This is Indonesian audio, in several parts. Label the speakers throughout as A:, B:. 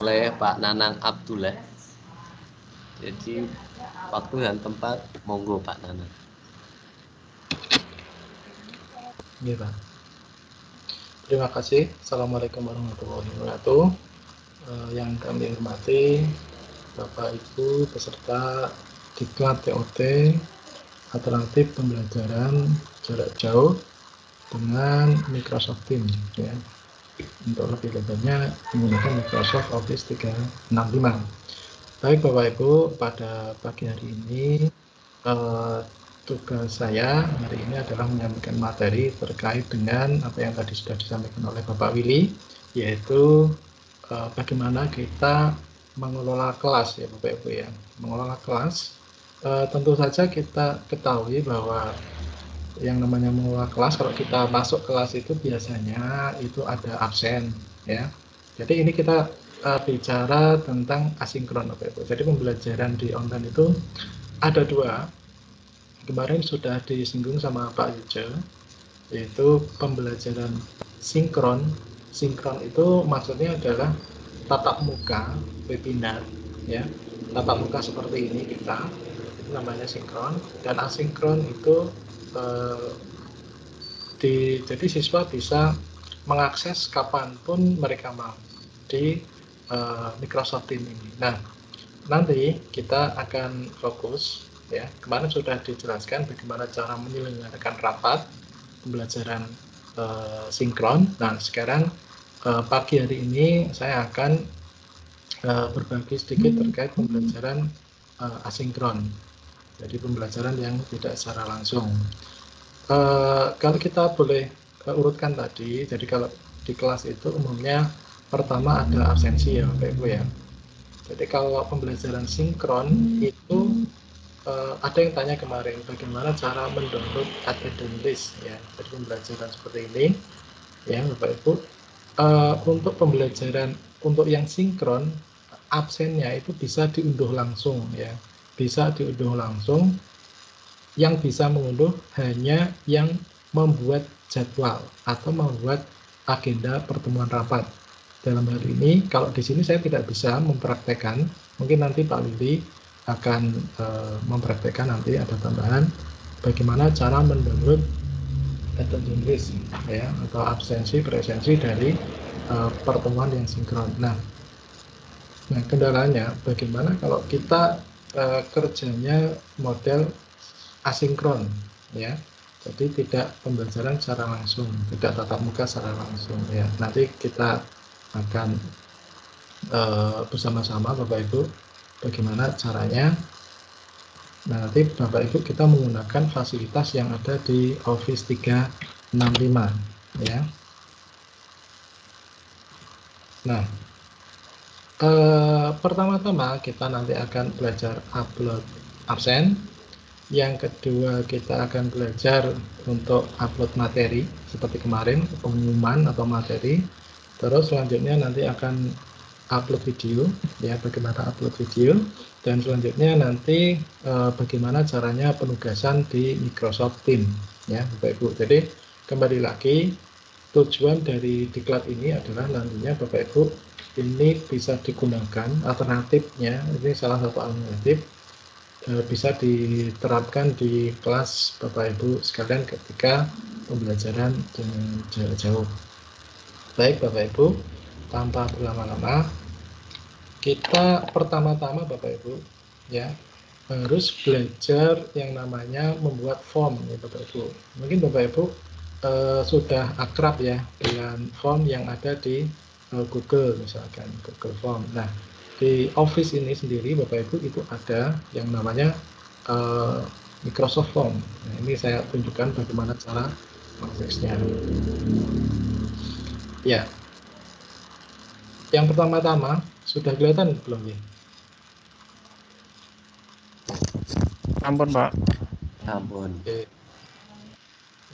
A: oleh Pak Nanang Abdullah. Jadi waktu dan tempat monggo Pak Nanang.
B: Iya, Pak. Terima kasih. Assalamualaikum warahmatullahi wabarakatuh. Yang kami hormati Bapak Ibu peserta Diklat TOT alternatif pembelajaran jarak jauh dengan Microsoft Teams ya. Untuk lebih lanjutnya menggunakan Microsoft Office 365. Baik Bapak Ibu, pada pagi hari ini tugas saya hari ini adalah menyampaikan materi terkait dengan apa yang tadi sudah disampaikan oleh Bapak Willy, yaitu bagaimana kita mengelola kelas ya Bapak Ibu ya. Mengelola kelas, tentu saja kita ketahui bahwa yang namanya mengelola kelas, kalau kita masuk kelas itu biasanya itu ada absen ya. Jadi ini kita bicara tentang asinkron Bapak Ibu. Jadi pembelajaran di online itu ada dua. Kemarin sudah disinggung sama Pak Yuce, yaitu pembelajaran sinkron. Sinkron itu maksudnya adalah tatap muka webinar ya. Tatap muka seperti ini kita, itu namanya sinkron. Dan asinkron itu jadi siswa bisa mengakses kapanpun mereka mau di Microsoft Teams ini. Nah, nanti kita akan fokus ya. Kemarin sudah dijelaskan bagaimana cara menyelenggarakan rapat pembelajaran sinkron. Nah, sekarang pagi hari ini saya akan berbagi sedikit terkait pembelajaran asinkron. Jadi pembelajaran yang tidak secara langsung. Kalau kita boleh urutkan tadi, jadi kalau di kelas itu umumnya pertama ada absensi ya Bapak Ibu ya. Jadi kalau pembelajaran sinkron itu ada yang tanya kemarin bagaimana cara mendownload attendance list ya. Jadi pembelajaran seperti ini ya Bapak Ibu. Untuk pembelajaran untuk yang sinkron absennya itu bisa diunduh langsung ya. Bisa diunduh langsung. Yang bisa mengunduh hanya yang membuat jadwal atau membuat agenda pertemuan rapat. Dalam hal ini, kalau di sini saya tidak bisa mempraktekkan, mungkin nanti Pak Willy akan mempraktekkan nanti ada tambahan bagaimana cara mendownload attendance list ya atau absensi presensi dari pertemuan yang sinkron. Nah, kendalanya bagaimana kalau kita kerjanya model asinkron ya, jadi tidak pembelajaran secara langsung, tidak tatap muka secara langsung ya. Nanti kita akan bersama-sama Bapak Ibu bagaimana caranya. Nah, nanti Bapak Ibu kita menggunakan fasilitas yang ada di Office 365 ya. Nah, pertama-tama kita nanti akan belajar upload absen. Yang kedua kita akan belajar untuk upload materi seperti kemarin, pengumuman atau materi. Terus selanjutnya nanti akan upload video ya, bagaimana upload video. Dan selanjutnya nanti bagaimana caranya penugasan di Microsoft Teams ya Bapak Ibu. Jadi kembali lagi tujuan dari diklat ini adalah nantinya Bapak Ibu ini bisa digunakan alternatifnya, ini salah satu alternatif bisa diterapkan di kelas Bapak Ibu sekalian ketika pembelajaran dengan jarak jauh. Baik Bapak Ibu, tanpa berlama-lama, kita pertama-tama Bapak Ibu ya harus belajar yang namanya membuat form ya Bapak Ibu. Mungkin Bapak Ibu sudah akrab ya dengan form yang ada di Google misalkan, Google Form. Nah, di Office ini sendiri Bapak Ibu itu ada yang namanya Microsoft Form. Nah, ini saya tunjukkan bagaimana cara mengaksesnya. Ya, yang pertama-tama sudah kelihatan belum ya?
C: Ampun Pak.
A: Ampun.
B: Oke.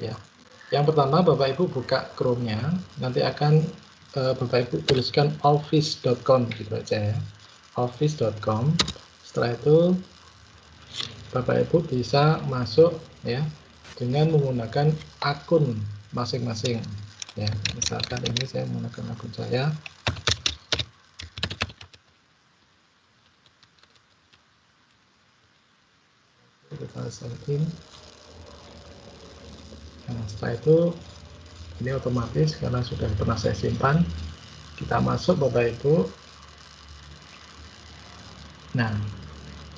B: Ya, yang pertama Bapak Ibu buka Chrome-nya, nanti akan Bapak Ibu tuliskan office.com gitu aja ya, office.com. Setelah itu Bapak Ibu bisa masuk ya dengan menggunakan akun masing-masing ya. Misalkan ini saya menggunakan akun saya. kita sign in. Nah, setelah itu ini otomatis karena sudah pernah saya simpan. Kita masuk Bapak Ibu. Nah,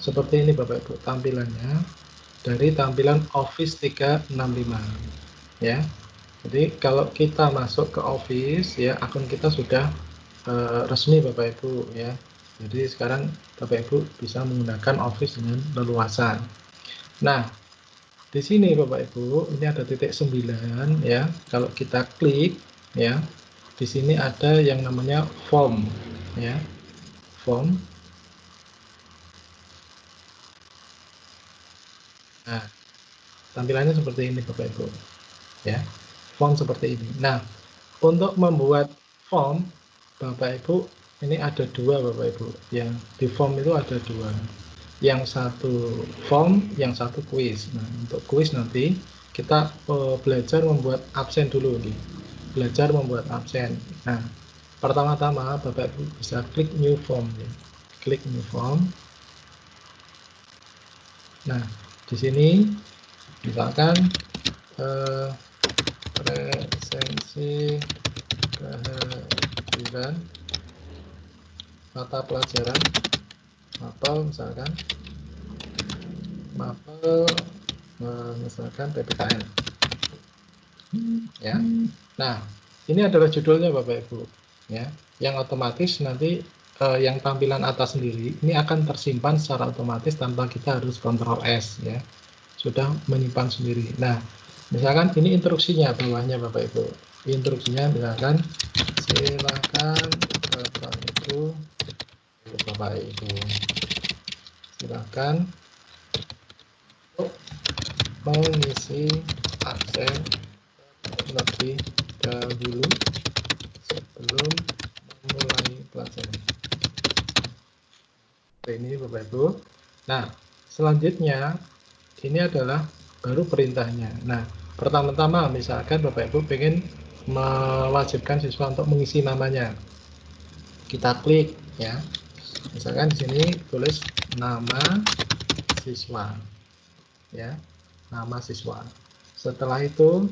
B: seperti ini Bapak Ibu tampilannya dari tampilan Office 365 ya. Jadi kalau kita masuk ke Office ya, akun kita sudah resmi Bapak Ibu ya. Jadi sekarang Bapak Ibu bisa menggunakan Office dengan leluasa. Nah, di sini Bapak Ibu, ini ada titik 9 ya. Kalau kita klik ya, di sini ada yang namanya form ya. Form. Nah, tampilannya seperti ini Bapak Ibu. Ya. Form seperti ini. Nah, untuk membuat form Bapak Ibu, ini ada dua Bapak Ibu. Yang di form itu ada dua. Yang satu form, yang satu quiz. Nah, untuk quiz nanti kita belajar membuat absen dulu nih. Belajar membuat absen. Nah, pertama-tama Bapak Ibu bisa klik new form ya. Klik new form. Nah, di sini misalkan presensi kehadiran mata pelajaran mapel misalkan misalkan PPKN ya. Nah, ini adalah judulnya Bapak Ibu ya, yang otomatis nanti yang tampilan atas sendiri ini akan tersimpan secara otomatis tanpa kita harus Ctrl S ya, sudah menyimpan sendiri. Nah, misalkan ini instruksinya bawahnya Bapak Ibu, instruksinya misalkan silakan Bapak Ibu silakan untuk mengisi absen lebih dahulu sebelum memulai pelajaran. Ini Bapak Ibu. Nah, selanjutnya ini adalah baru perintahnya. Nah, pertama-tama misalkan Bapak Ibu pengen mewajibkan siswa untuk mengisi namanya. Kita klik ya. Misalkan di sini tulis nama siswa. Ya, nama siswa. Setelah itu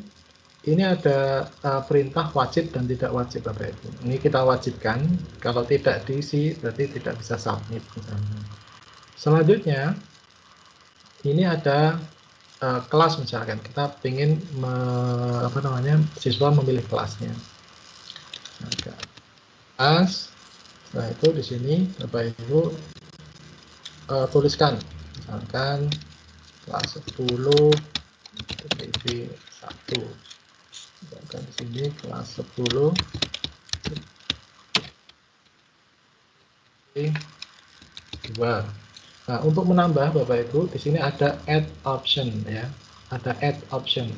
B: ini ada perintah wajib dan tidak wajib Bapak Ibu. Ini kita wajibkan, kalau tidak diisi berarti tidak bisa submit. Selanjutnya ini ada kelas misalkan kita ingin siswa memilih kelasnya. Kelas. Nah itu di sini Bapak Ibu tuliskan misalkan kelas 10 TV 1. Misalkan di sini kelas 10 2. Nah, untuk menambah Bapak Ibu di sini ada add option ya. Ada add option.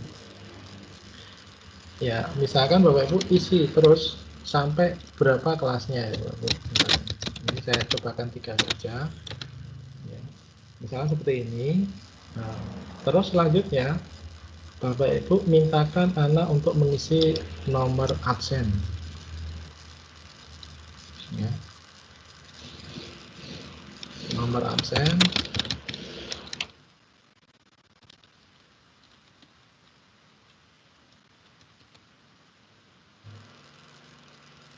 B: Ya, misalkan Bapak Ibu isi terus sampai berapa kelasnya ya Bapak Ibu. Ini saya cobakan 3 saja. Ya. Misalkan seperti ini. Nah, terus selanjutnya Bapak Ibu mintakan anak untuk mengisi nomor absen. Ya. Nomor absen.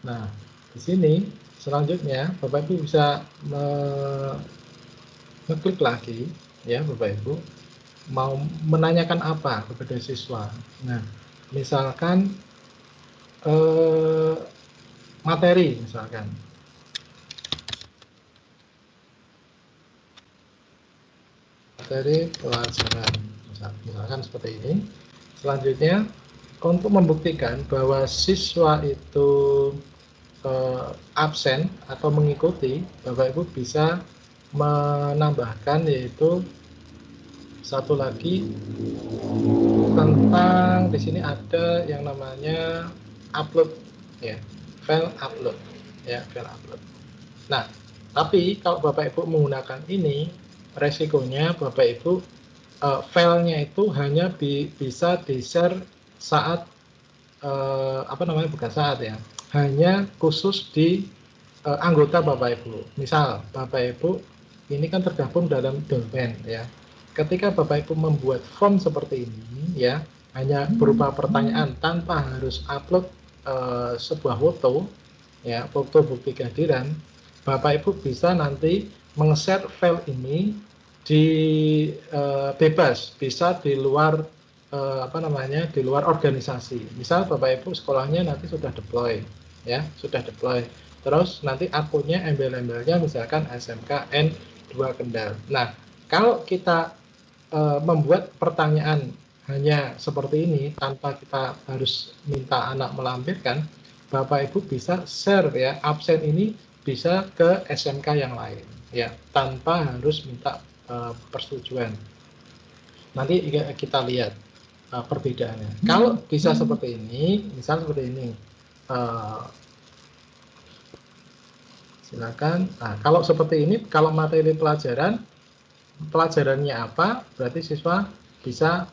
B: Nah, di sini selanjutnya Bapak Ibu bisa ngeklik lagi ya Bapak Ibu, mau menanyakan apa kepada siswa. Nah, misalkan materi misalkan. Materi pelajaran misalkan seperti ini. Selanjutnya untuk membuktikan bahwa siswa itu absen atau mengikuti, Bapak Ibu bisa menambahkan yaitu satu lagi tentang di sini ada yang namanya upload ya, file upload ya, file upload. Nah, tapi kalau Bapak Ibu menggunakan ini resikonya Bapak Ibu filenya itu hanya bisa di-share saat bukan saat ya, hanya khusus di anggota Bapak Ibu. Misal Bapak Ibu ini kan tergabung dalam domain ya. ketika Bapak Ibu membuat form seperti ini ya, hanya berupa pertanyaan tanpa harus upload sebuah foto ya, foto bukti kehadiran, Bapak Ibu bisa nanti meng-share file ini di bebas, bisa di luar di luar organisasi. Misal Bapak Ibu sekolahnya nanti sudah deploy ya, sudah deploy. Terus nanti akunnya embel-embelnya misalkan SMK N2 Kendal. Nah, kalau kita membuat pertanyaan hanya seperti ini tanpa kita harus minta anak melampirkan, Bapak Ibu bisa share ya, absen ini bisa ke SMK yang lain ya, tanpa harus minta persetujuan. Nanti kita lihat perbedaannya. Kalau bisa seperti ini, misal seperti ini, silakan. Nah, kalau seperti ini, kalau materi pelajarannya apa, berarti siswa bisa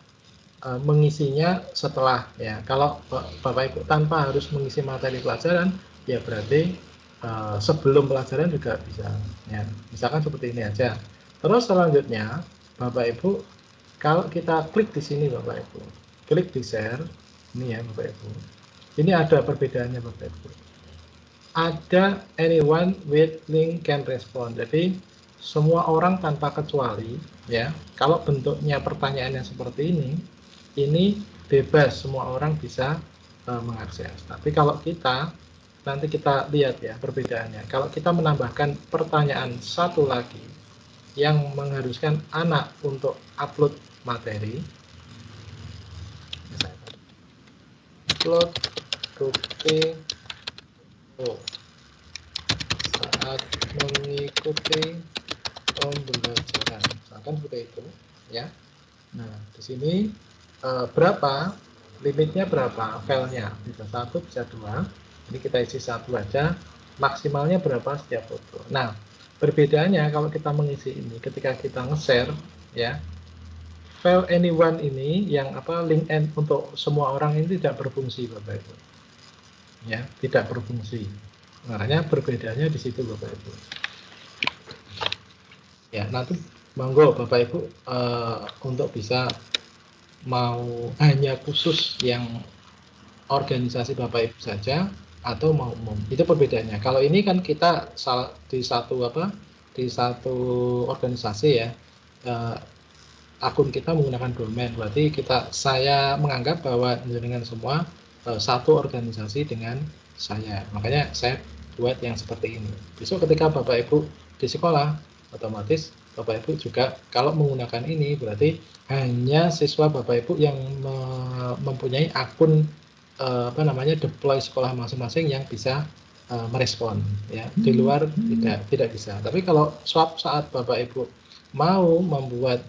B: mengisinya setelah ya. Kalau Bapak Ibu tanpa harus mengisi materi pelajaran, ya berarti sebelum pelajaran juga bisa ya. Misalkan seperti ini aja. Terus selanjutnya Bapak Ibu, kalau kita klik di sini Bapak Ibu, klik di share ini ya Bapak Ibu. Ini ada perbedaannya Bapak Ibu. Ada anyone with link can respond. Jadi semua orang tanpa kecuali ya. Kalau bentuknya pertanyaannya seperti ini bebas, semua orang bisa mengakses. Tapi kalau kita nanti kita lihat ya perbedaannya. Kalau kita menambahkan pertanyaan satu lagi yang mengharuskan anak untuk upload materi, misalnya upload bukti saat mengikuti pembelajaran, misalkan seperti itu ya. Nah, di sini berapa limitnya, berapa filenya, bisa 1 bisa 2. Ini kita isi 1 aja, maksimalnya berapa setiap foto. Nah, perbedaannya kalau kita mengisi ini ketika kita nge-share ya, file anyone ini yang link and untuk semua orang ini tidak berfungsi Bapak Ibu ya, tidak berfungsi. Makanya perbedaannya di situ Bapak Ibu ya. Nanti monggo Bapak Ibu untuk bisa mau hanya khusus yang organisasi Bapak Ibu saja atau mau umum, itu perbedaannya. Kalau ini kan kita di satu organisasi ya, akun kita menggunakan domain, berarti saya menganggap bahwa dengan semua satu organisasi dengan saya, makanya saya buat yang seperti ini. Besok ketika Bapak Ibu di sekolah, otomatis Bapak Ibu juga kalau menggunakan ini berarti hanya siswa Bapak Ibu yang mempunyai akun deploy sekolah masing-masing yang bisa merespon ya. Di luar tidak bisa. Tapi kalau saat Bapak Ibu mau membuat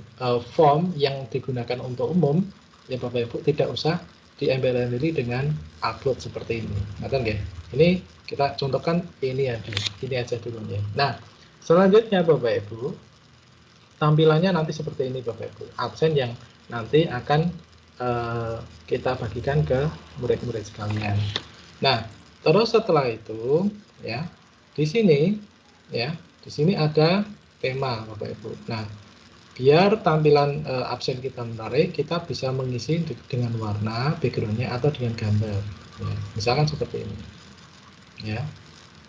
B: form yang digunakan untuk umum, ya Bapak Ibu tidak usah diembel-embeli dengan upload seperti ini. Ngerti ya? Ini kita contohkan ini aja dulu ya. Nah, selanjutnya Bapak Ibu, tampilannya nanti seperti ini Bapak Ibu. Absen yang nanti akan kita bagikan ke murid-murid sekalian. Nah, terus setelah itu ya, di sini ada tema Bapak Ibu. Nah, biar tampilan absen kita menarik, kita bisa mengisi dengan warna backgroundnya atau dengan gambar. Ya, misalkan seperti ini. Ya,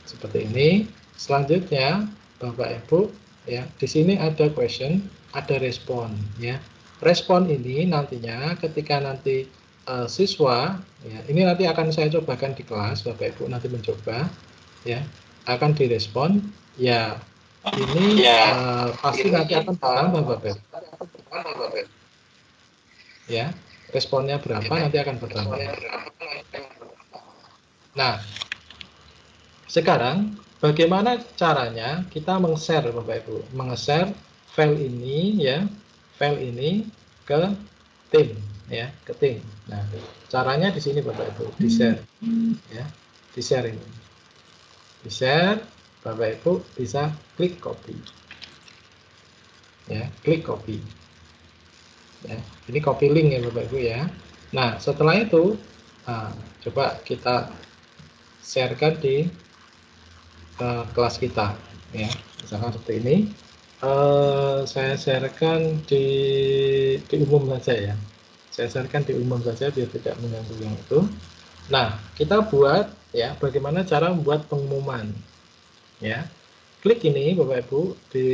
B: seperti ini. Selanjutnya Bapak Ibu ya, di sini ada question, ada respon ya. Respon ini nantinya ketika nanti siswa ya, ini nanti akan saya cobakan di kelas, Bapak Ibu nanti mencoba ya, akan direspon ya. Ini pasti nanti akan bertambah Bapak Ibu. Ya, responnya berapa nanti akan bertambah. Nah, sekarang bagaimana caranya kita meng-share Bapak Ibu, meng-share file ini ya, file ini ke tim ya, ke tim. Nah, caranya di sini Bapak Ibu, di-share ya, di-share ini. Di-share, Bapak Ibu bisa klik copy. Ya, klik copy. Ya, ini copy link ya Bapak Ibu ya. Nah, setelah itu coba kita sharekan di kelas kita ya. Misalkan seperti ini. Saya sharekan di umum saja ya. Saya sharekan di umum saja biar tidak mengganggu yang itu. Nah, kita buat ya bagaimana cara membuat pengumuman. Ya, klik ini Bapak Ibu di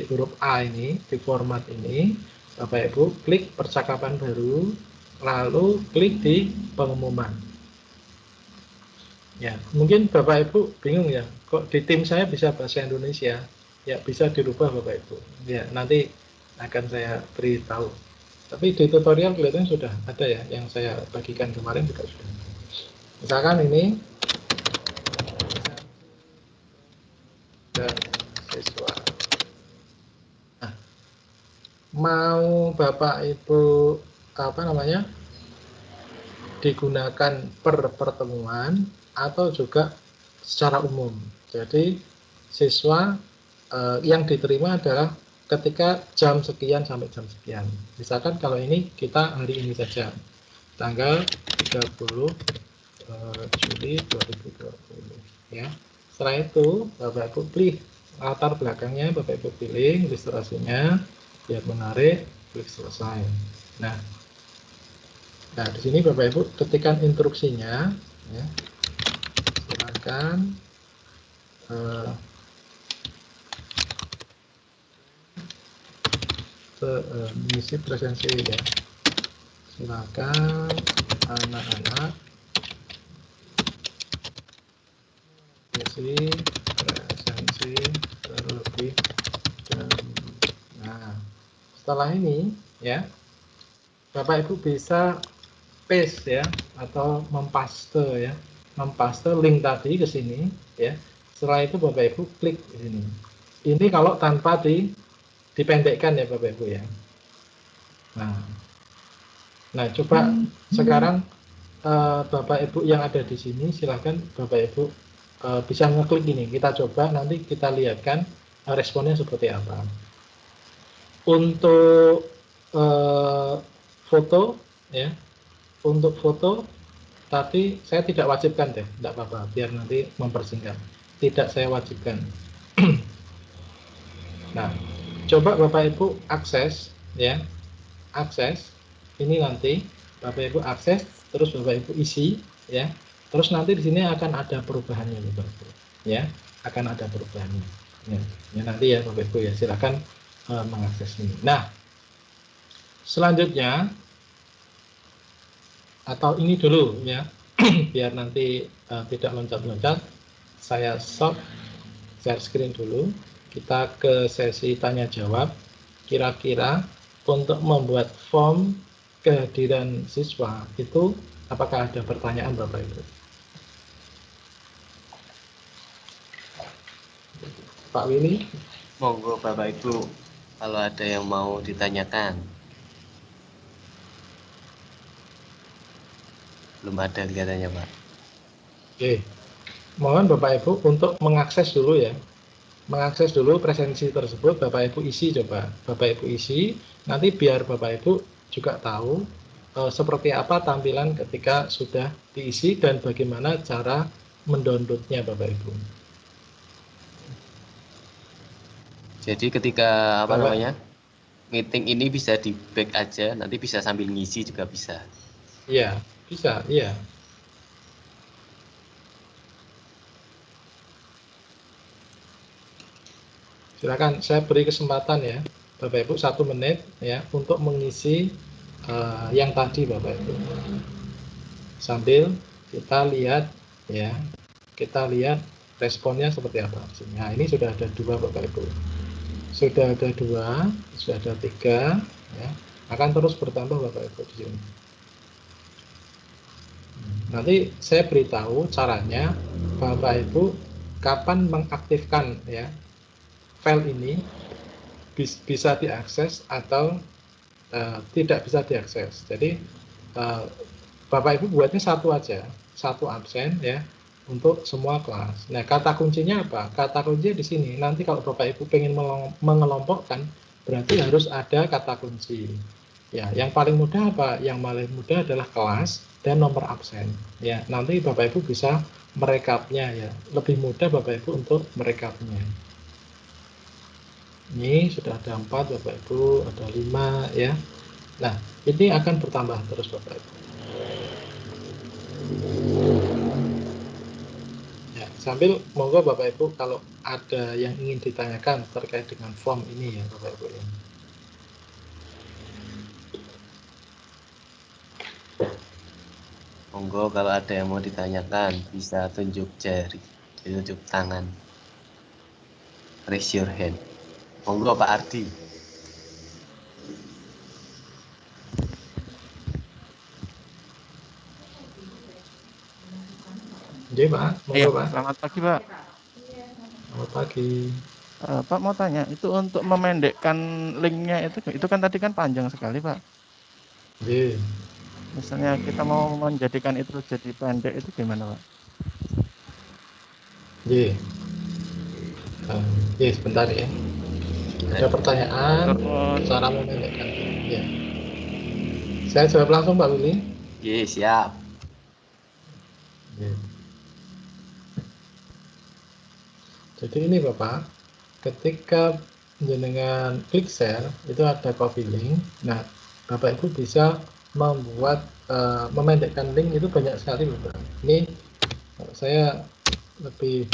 B: huruf A ini, di format ini, Bapak Ibu klik percakapan baru, lalu klik di pengumuman. Ya, mungkin Bapak Ibu bingung ya, kok di tim saya bisa bahasa Indonesia? Ya, bisa dirubah Bapak Ibu. Ya, nanti akan saya beritahu. Tapi di tutorial kelihatannya sudah ada ya, yang saya bagikan kemarin juga sudah. Misalkan ini dan siswa. Nah, mau Bapak Ibu apa namanya digunakan per pertemuan atau juga secara umum. Jadi siswa yang diterima adalah ketika jam sekian sampai jam sekian. Misalkan kalau ini kita hari ini saja, tanggal 30 Juli 2020 ya. Setelah itu Bapak Ibu pilih latar belakangnya, Bapak Ibu pilih ilustrasinya biar menarik, klik selesai. Nah, di sini Bapak Ibu ketikkan instruksinya ya. Silakan mengisi presensi ya. Silakan anak-anak mengisi presensi terlebih dahulu. Nah, setelah ini ya Bapak Ibu bisa paste ya atau mempaste ya, mempaste link tadi ke sini ya. Setelah itu Bapak Ibu klik di sini. Ini kalau tanpa dipendekkan ya Bapak Ibu ya. Nah coba sekarang Bapak Ibu yang ada di sini silahkan Bapak Ibu bisa ngeklik ini. Kita coba nanti kita lihatkan responnya seperti apa. Untuk foto ya, untuk foto tapi saya tidak wajibkan deh, tidak apa-apa, biar nanti mempersingkat. Tidak saya wajibkan. Nah, coba Bapak Ibu akses ya, akses ini nanti Bapak Ibu akses, terus Bapak Ibu isi ya, terus nanti di sini akan ada perubahannya Bapak Ibu ya, akan ada perubahannya ya nanti ya Bapak Ibu ya, silakan mengakses ini. Nah, selanjutnya atau ini dulu ya, biar nanti tidak loncat-loncat, saya stop share screen dulu. Kita ke sesi tanya jawab. Kira-kira untuk membuat form kehadiran siswa itu apakah ada pertanyaan Bapak Ibu? Pak Willy?
A: Monggo Bapak Ibu, kalau ada yang mau ditanyakan. Belum ada kelihatannya Pak.
B: Oke, mohon Bapak Ibu untuk mengakses dulu ya. Mengakses dulu presensi tersebut, Bapak Ibu isi coba. Bapak Ibu isi, nanti biar Bapak Ibu juga tahu seperti apa tampilan ketika sudah diisi dan bagaimana cara mendownloadnya Bapak Ibu.
A: Jadi ketika apa namanya meeting ini bisa di back aja, nanti bisa sambil ngisi juga bisa.
B: Iya, bisa, iya. Silakan, saya beri kesempatan ya, Bapak Ibu 1 menit ya untuk mengisi yang tadi Bapak Ibu. Sambil kita lihat ya, kita lihat responnya seperti apa. Nah, ini sudah ada 2 Bapak Ibu. Sudah ada 2, sudah ada 3 ya. Akan terus bertambah Bapak Ibu di sini. Nanti saya beritahu caranya Bapak Ibu kapan mengaktifkan ya file ini bisa diakses atau tidak bisa diakses. Jadi Bapak Ibu buatnya satu aja, satu absen ya untuk semua kelas. Nah, kata kuncinya apa? Kata kuncinya di sini. Nanti kalau Bapak Ibu pengen mengelompokkan, berarti harus ada kata kunci. Ya, yang paling mudah apa? Yang paling mudah adalah kelas dan nomor absen. Ya, nanti Bapak Ibu bisa merekapnya ya. Lebih mudah Bapak Ibu untuk merekapnya. Ini sudah ada 4 Bapak Ibu, ada 5 ya. Nah, ini akan bertambah terus Bapak Ibu. Ya, sambil monggo Bapak Ibu kalau ada yang ingin ditanyakan terkait dengan form ini ya Bapak Ibu ya.
A: Monggo kalau ada yang mau ditanyakan bisa tunjuk jari, tunjuk tangan. Raise your hand. Monggo Pak Ardi.
B: Oke Pak,
C: Iya,
B: monggo Pak.
C: selamat pagi Pak.
B: Selamat pagi.
C: Pak mau tanya, itu untuk memendekkan linknya itu kan tadi kan panjang sekali Pak.
B: Oke.
C: Misalnya kita mau menjadikan itu jadi pendek itu gimana Pak?
B: Oke. Oke, sebentar ya. Ada pertanyaan
C: Terus
B: cara memendekkan. Ya. Saya jawab langsung Pak Willy.
A: Oke, siap.
B: Ya. Jadi ini Bapak, ketika jenengan klik share itu ada copy link. Nah, Bapak Ibu bisa membuat memendekkan link itu banyak sekali Bapak. Ini saya lebih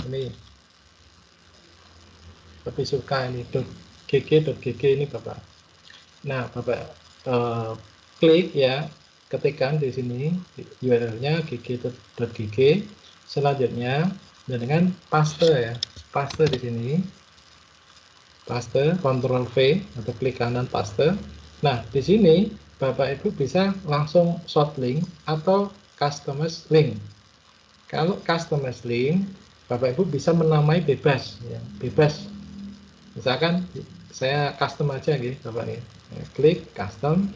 B: suka ini .gg ini Bapak. Nah, Bapak klik ya, ketikkan di sini URL-nya gg.gg. Selanjutnya dengan paste ya, paste di sini. Paste, Ctrl V atau klik kanan paste. Nah, di sini Bapak Ibu bisa langsung short link atau customize link. Kalau customize link, Bapak Ibu bisa menamai bebas ya, bebas. Misalkan saya custom aja gitu, Bapak ya. Klik custom.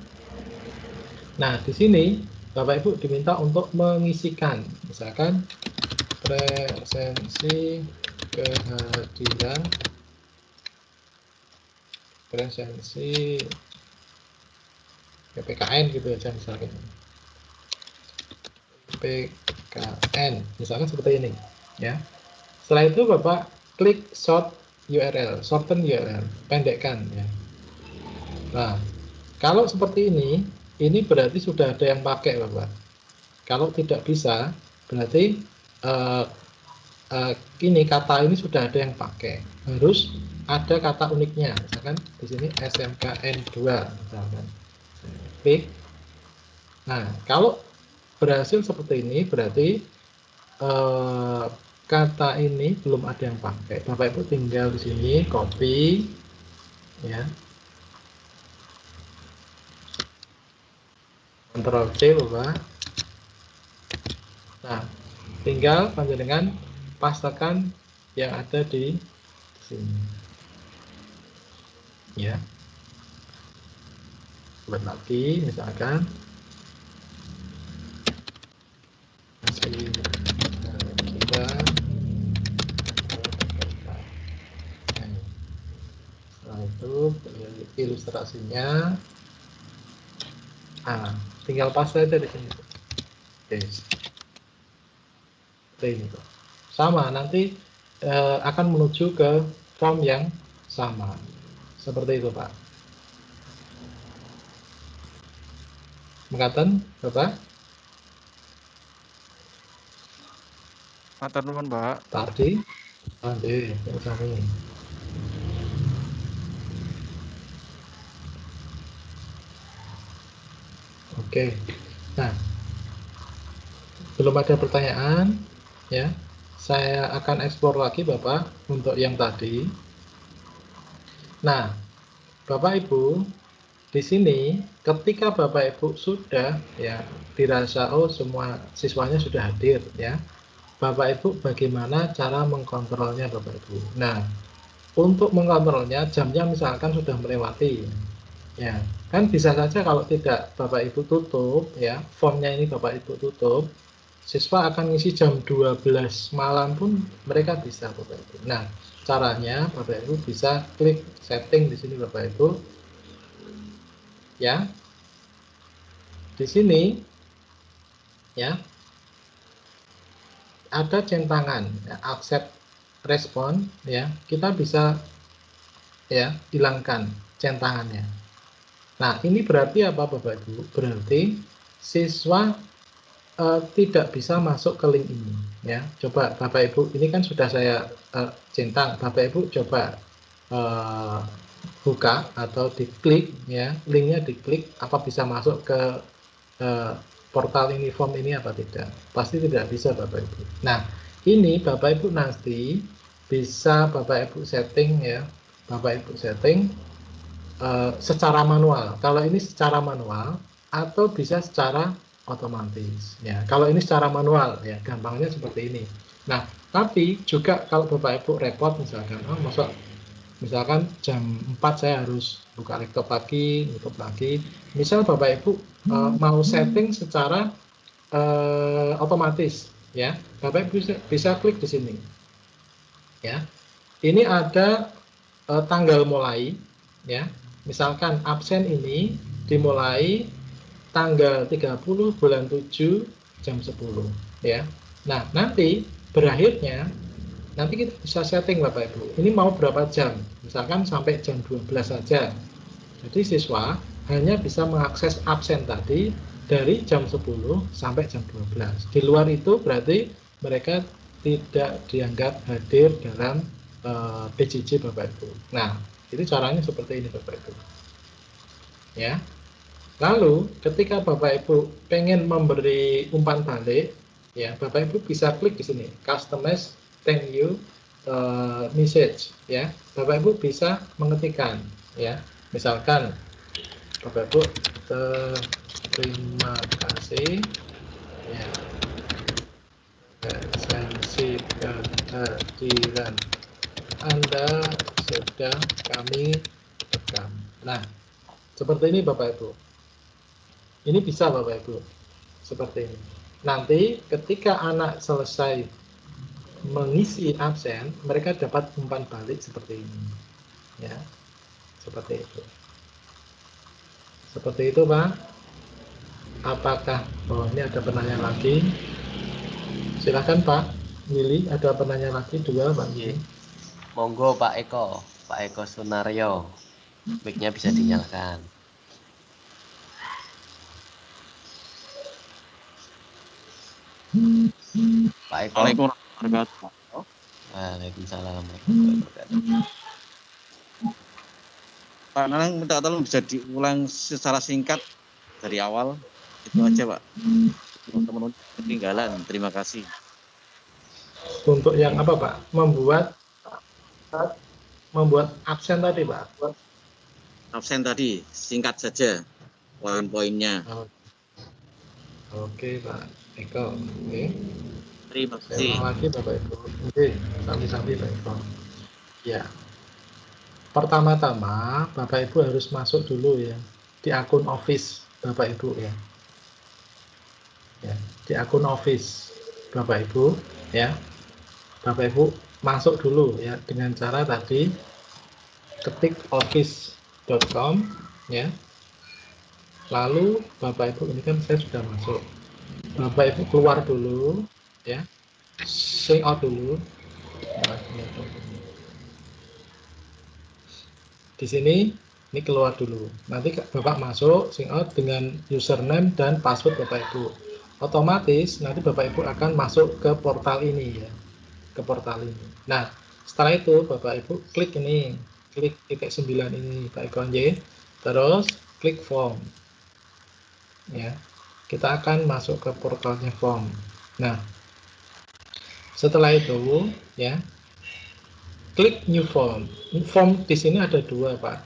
B: Nah, di sini Bapak Ibu diminta untuk mengisikan misalkan presensi kehadiran PPKN gitu aja misalkan. PPKN misalkan seperti ini ya. Setelah itu Bapak klik short URL, shorten URL, pendekkan ya. Nah, kalau seperti ini berarti sudah ada yang pakai Bapak. Kalau tidak bisa, berarti ini kata ini sudah ada yang pakai. Harus ada kata uniknya, misalkan di sini SMKN2 misalkan. Klik. Nah, kalau berhasil seperti ini berarti kata ini belum ada yang pakai. Bapak Ibu tinggal di sini copy ya. Ctrl C Bapak. Nah, tinggal panjenengan pastekan yang ada di sini. Ya. Buat lagi misalkan kita setelah itu ilustrasinya tinggal paste aja di sini. Oke. Seperti ini sama nanti akan menuju ke form yang sama seperti itu Pak. Mengatakan Bapak
C: matur nuwun Pak.
B: tadi nanti sami. Oke. Nah, belum ada pertanyaan ya. Saya akan eksplor lagi Bapak untuk yang tadi. Nah, Bapak Ibu di sini ketika Bapak Ibu sudah ya dirasa semua siswanya sudah hadir ya. Bapak Ibu bagaimana cara mengkontrolnya Bapak Ibu. Nah, untuk mengkontrolnya jamnya misalkan sudah melewati. Ya, kan bisa saja kalau tidak Bapak Ibu tutup ya, formnya ini Bapak Ibu tutup, siswa akan ngisi jam 12 malam pun mereka bisa Bapak Ibu. Nah, caranya Bapak Ibu bisa klik setting di sini Bapak Ibu. Ya. Di sini ya ada centangan ya, accept respon ya. Kita bisa ya, hilangkan centangannya. Nah, ini berarti apa Bapak Ibu? Berarti siswa tidak bisa masuk ke link ini, ya. Coba Bapak Ibu, ini kan sudah saya centang. Bapak Ibu coba buka atau diklik, ya, linknya diklik, apa bisa masuk ke portal ini, form ini apa tidak? Pasti tidak bisa Bapak Ibu. Nah, ini Bapak Ibu nanti bisa Bapak Ibu setting, ya, Bapak Ibu setting secara manual. Kalau ini secara manual atau bisa secara otomatis. Ya, kalau ini secara manual, ya, gampangnya seperti ini. Nah, tapi juga kalau Bapak Ibu repot misalkan, misalkan jam 4 saya harus buka laptop lagi, tutup lagi. Misal Bapak Ibu mau setting secara otomatis, ya, Bapak Ibu bisa klik di sini. Ya, ini ada tanggal mulai, ya. Misalkan absen ini dimulai tanggal 30 bulan 7 jam 10, ya. Nah, nanti berakhirnya nanti kita bisa setting Bapak Ibu. Ini mau berapa jam? Misalkan sampai jam 12 saja. Jadi siswa hanya bisa mengakses absen tadi dari jam 10 sampai jam 12. Di luar itu berarti mereka tidak dianggap hadir dalam PJJ Bapak Ibu. Nah, itu caranya seperti ini Bapak Ibu. Ya. Lalu ketika Bapak Ibu pengen memberi umpan balik, ya, Bapak Ibu bisa klik di sini, customize thank you message, ya. Bapak Ibu bisa mengetikkan, ya. Misalkan Bapak Ibu terima kasih, ya, esensi kehadiran Anda sudah kami rekam. Nah, seperti ini Bapak Ibu. Ini bisa Bapak Ibu, seperti ini. Nanti ketika anak selesai mengisi absen, mereka dapat umpan balik seperti ini. Ya, seperti itu. Seperti itu Pak. Apakah, ini ada penanya lagi? Silakan Pak Willy, ada penanya lagi dua Pak Willy.
A: Monggo Pak Eko Sunaryo, mic-nya bisa dinyalakan. Pak Eko. Waalaikumsalam warahmatullahi wabarakatuh.
D: Pak Nanang minta tolong bisa diulang secara singkat dari awal. Itu aja Pak. Teman-teman ketinggalan. Terima kasih.
B: Untuk yang apa Pak? Membuat absen tadi Pak.
D: Absen tadi singkat saja poin-poinnya.
B: Oke Pak Eko. Oke.
D: Terima
B: Saya
D: kasih.
B: ulang lagi Bapak Ibu. Oke, sambil-sambil Pak Eko. Ya. Pertama-tama Bapak Ibu harus masuk dulu ya di akun Office Bapak Ibu ya. Ya, di akun Office Bapak Ibu ya. Bapak Ibu masuk dulu ya dengan cara tadi ketik office.com ya. Lalu Bapak Ibu, ini kan saya sudah masuk. Bapak Ibu keluar dulu ya. Sign out dulu. Nah, di sini ini keluar dulu. Nanti Bapak masuk sign out dengan username dan password Bapak Ibu. Otomatis nanti Bapak Ibu akan masuk ke portal ini ya. Ke portal ini. Nah, setelah itu Bapak Ibu klik ini, klik titik 9 ini Pak Eko J. Terus klik form. Ya. Kita akan masuk ke portalnya form. Nah, setelah itu ya, klik new form. Form di sini ada dua Pak.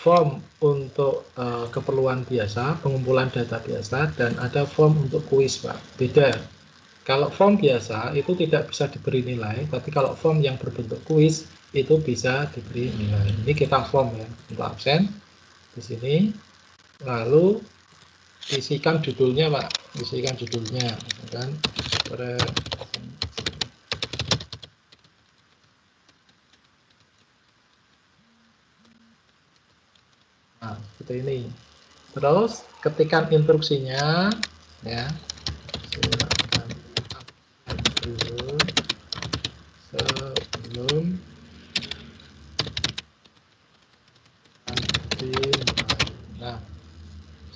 B: Form untuk keperluan biasa, pengumpulan data biasa, dan ada form untuk kuis Pak. Beda. Kalau form biasa itu tidak bisa diberi nilai, tapi kalau form yang berbentuk kuis itu bisa diberi nilai. Ini kita form ya untuk absen di sini. Lalu isikan judulnya Pak, isikan judulnya, kan? Nah, seperti ini. Terus ketikkan instruksinya, ya. Silakan dulu sebelum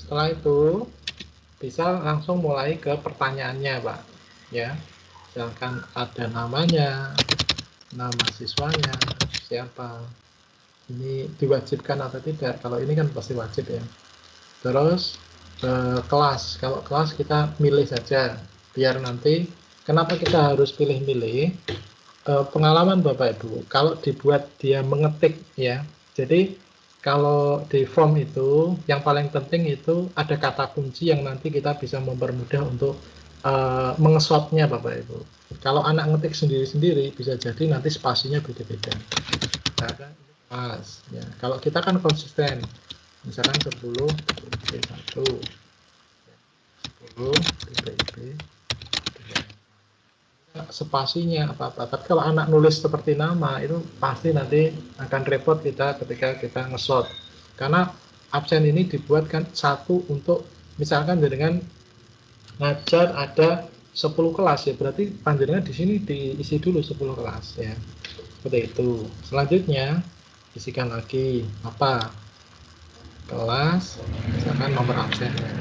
B: setelah itu bisa langsung mulai ke pertanyaannya, Pak. Ya, misalkan ada namanya, nama siswanya, siapa, ini diwajibkan atau tidak. Kalau ini kan pasti wajib ya. Terus kelas, kalau kelas kita milih saja, biar nanti, kenapa kita harus pilih-milih? Pengalaman Bapak Ibu, kalau dibuat dia mengetik ya, jadi kalau di form itu yang paling penting itu ada kata kunci yang nanti kita bisa mempermudah untuk mengesotnya Bapak Ibu. Kalau anak ngetik sendiri-sendiri bisa jadi nanti spasinya beda-beda. Misalkan pas, ya. Kalau kita kan konsisten, misalkan 10 tipe 1, 10 tipe IB, spasinya apa-apa. Tapi kalau anak nulis seperti nama itu pasti nanti akan repot kita ketika kita ngesort. Karena absen ini dibuatkan satu untuk misalkan dengan ngajar ada 10 kelas ya, berarti panjenengan di sini diisi dulu 10 kelas ya. Seperti itu. Selanjutnya isikan lagi apa? Kelas, misalkan nomor absennya.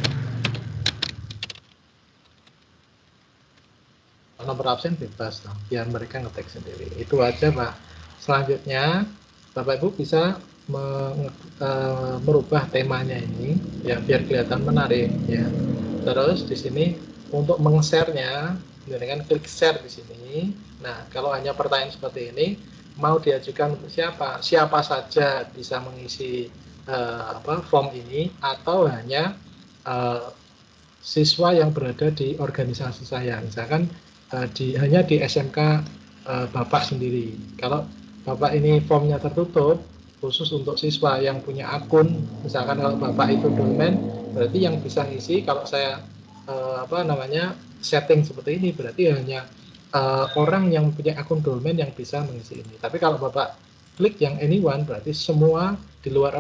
B: Nomor absen bebas dong, biar mereka ngetik sendiri. Itu aja Pak. Selanjutnya Bapak Ibu bisa merubah temanya ini ya biar kelihatan menarik ya. Terus di sini untuk meng-share-nya dengan klik share di sini. Nah, kalau hanya pertanyaan seperti ini mau diajukan untuk siapa? Siapa saja bisa mengisi form ini atau hanya siswa yang berada di organisasi saya. Misalkan hanya di SMK Bapak sendiri. Kalau Bapak ini formnya tertutup, khusus untuk siswa yang punya akun, misalkan kalau Bapak itu dolmen, berarti yang bisa ngisi, kalau saya setting seperti ini, berarti hanya orang yang punya akun dolmen yang bisa mengisi ini. Tapi kalau Bapak klik yang anyone, berarti semua di luar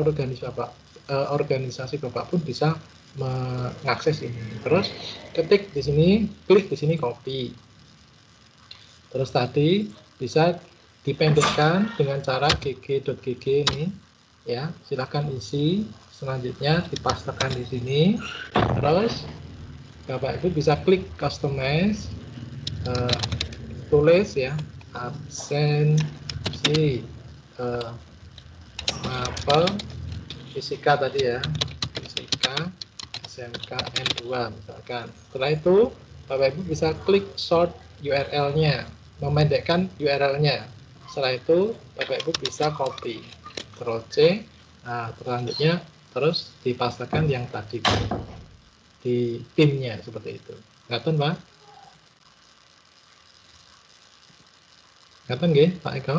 B: organisasi Bapak pun bisa mengakses ini. Terus ketik di sini, klik di sini copy. Terus tadi bisa dipendekkan dengan cara gg.gg ini ya, silahkan isi. Selanjutnya dipastekan di sini. Terus Bapak Ibu bisa klik customize, tulis ya absensi mapel fisika tadi ya, fisika SMK N2 misalkan. Setelah itu Bapak Ibu bisa klik short URL-nya, memendekkan URL-nya. Setelah itu Bapak Ibu bisa copy, Ctrl C. Nah, selanjutnya terus dipastekan yang tadi di pinnya seperti itu. Ngaten Pak? Ngaten nggih Pak Eko?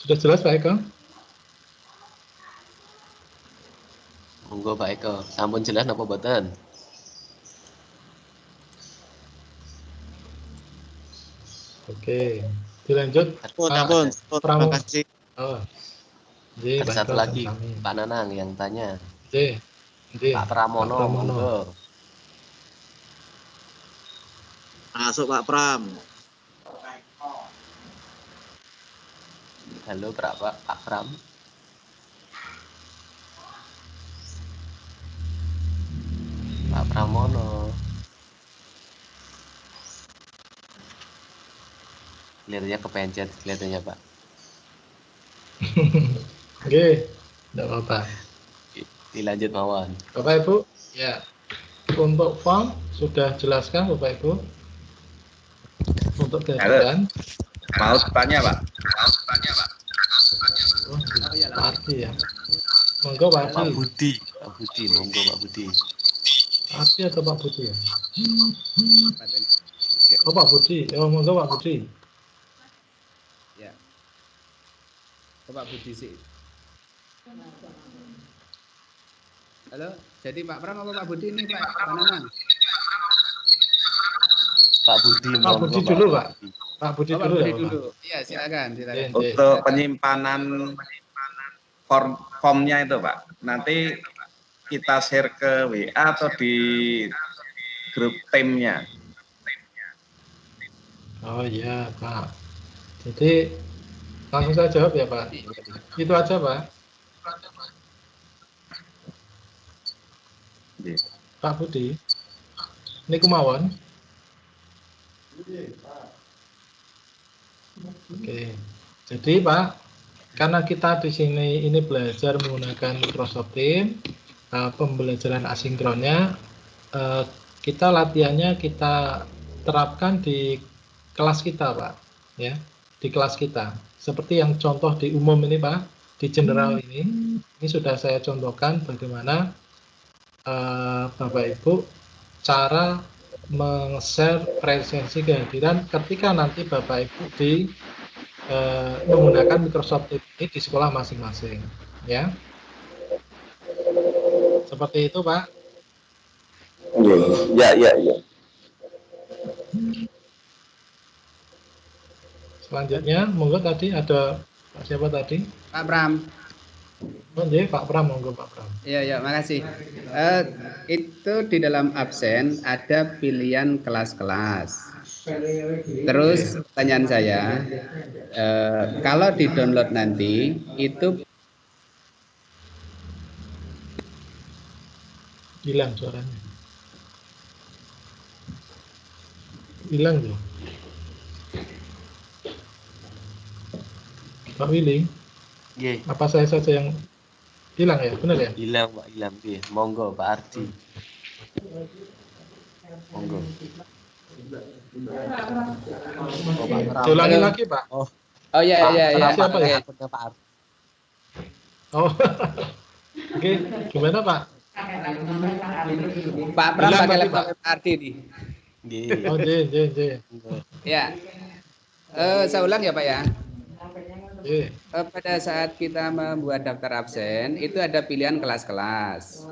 B: Sudah jelas Pak Eko?
A: Monggo Pak Eko, sampun jelas napa mboten?
B: Oke, dilanjut.
D: Ampun, terima kasih.
B: Oh, J,
A: Ada satu lagi Pak Nanang yang tanya.
B: J,
A: Pak Pramono, monggo.
D: Masuk Pak Pram.
A: Halo Pak Pram. Pak Pramono. Kelihatannya kepencet kelihatannya Pak.
B: Oke, tidak apa-apa.
A: Dilanjut mawon.
B: Bapak Ibu, ya untuk form sudah jelaskan Bapak Ibu. Untuk kehadiran.
E: Mau tanya Pak?
B: Oh, Pak Ardi ya. Monggo Pak
A: Pak
B: Ardi.
A: Budi, monggo Pak Budi.
B: Pak Ardi atau Pak Budi ya? Oh Pak Budi, monggo Pak Budi.
E: Ya. Pak Budi sih. Halo, jadi Pak Pram apa Pak Budi ini Pak Nanang?
A: Pak Budi,
B: Pak Budi dulu Pak. Pak Budi
E: Pak
B: dulu
E: Budi
B: ya Pak.
E: dulu. Iya silakan. Untuk penyimpanan formnya itu Pak, nanti kita share ke WA atau di grup timnya.
B: Oh iya Pak. Jadi Langsung saya jawab ya Pak. Itu aja Pak.
E: Nggih.
B: Pak Budi. Ini kumawon. Oke. Jadi Pak, karena kita di sini ini belajar menggunakan Microsoft Teams, pembelajaran asinkronnya, kita latihannya kita terapkan di kelas kita Pak, ya, di kelas kita. Seperti yang contoh di umum ini Pak, di general ini sudah saya contohkan bagaimana Bapak Ibu cara meng-share presensi kehadiran ketika nanti Bapak Ibu menggunakan Microsoft Teams ini di sekolah masing-masing, ya. Seperti itu Pak.
F: Ya.
B: Selanjutnya, monggo tadi ada siapa tadi?
G: Pak Pram.
B: Oh, iya, Pak Pram, monggo Pak Pram.
G: Ya, makasih. Itu di dalam absen ada pilihan kelas-kelas. Terus pertanyaan saya, kalau di download nanti itu
B: Hilang suaranya. Hilang tuh. Pak Willy,
A: Nggih,
B: apa saya saja yang hilang ya? Benar ya?
A: hilang Pak, hilang nggih. Monggo Pak Ardi. Monggo.
B: Diulangi lagi Pak.
G: Oh ya.
B: Siapa ya?
A: Akunnya Pak Ardi.
B: Oh, oke. Gimana Pak?
G: Pak Pram
B: Hilang
G: pakai
B: tadi,
G: laptop
B: Pak.
G: arti nih.
A: Nggih.
B: Oh, J.
A: Monggo.
G: Ya. Saya ulang ya Pak ya.
B: J.
G: Pada saat kita membuat daftar absen itu ada pilihan kelas-kelas.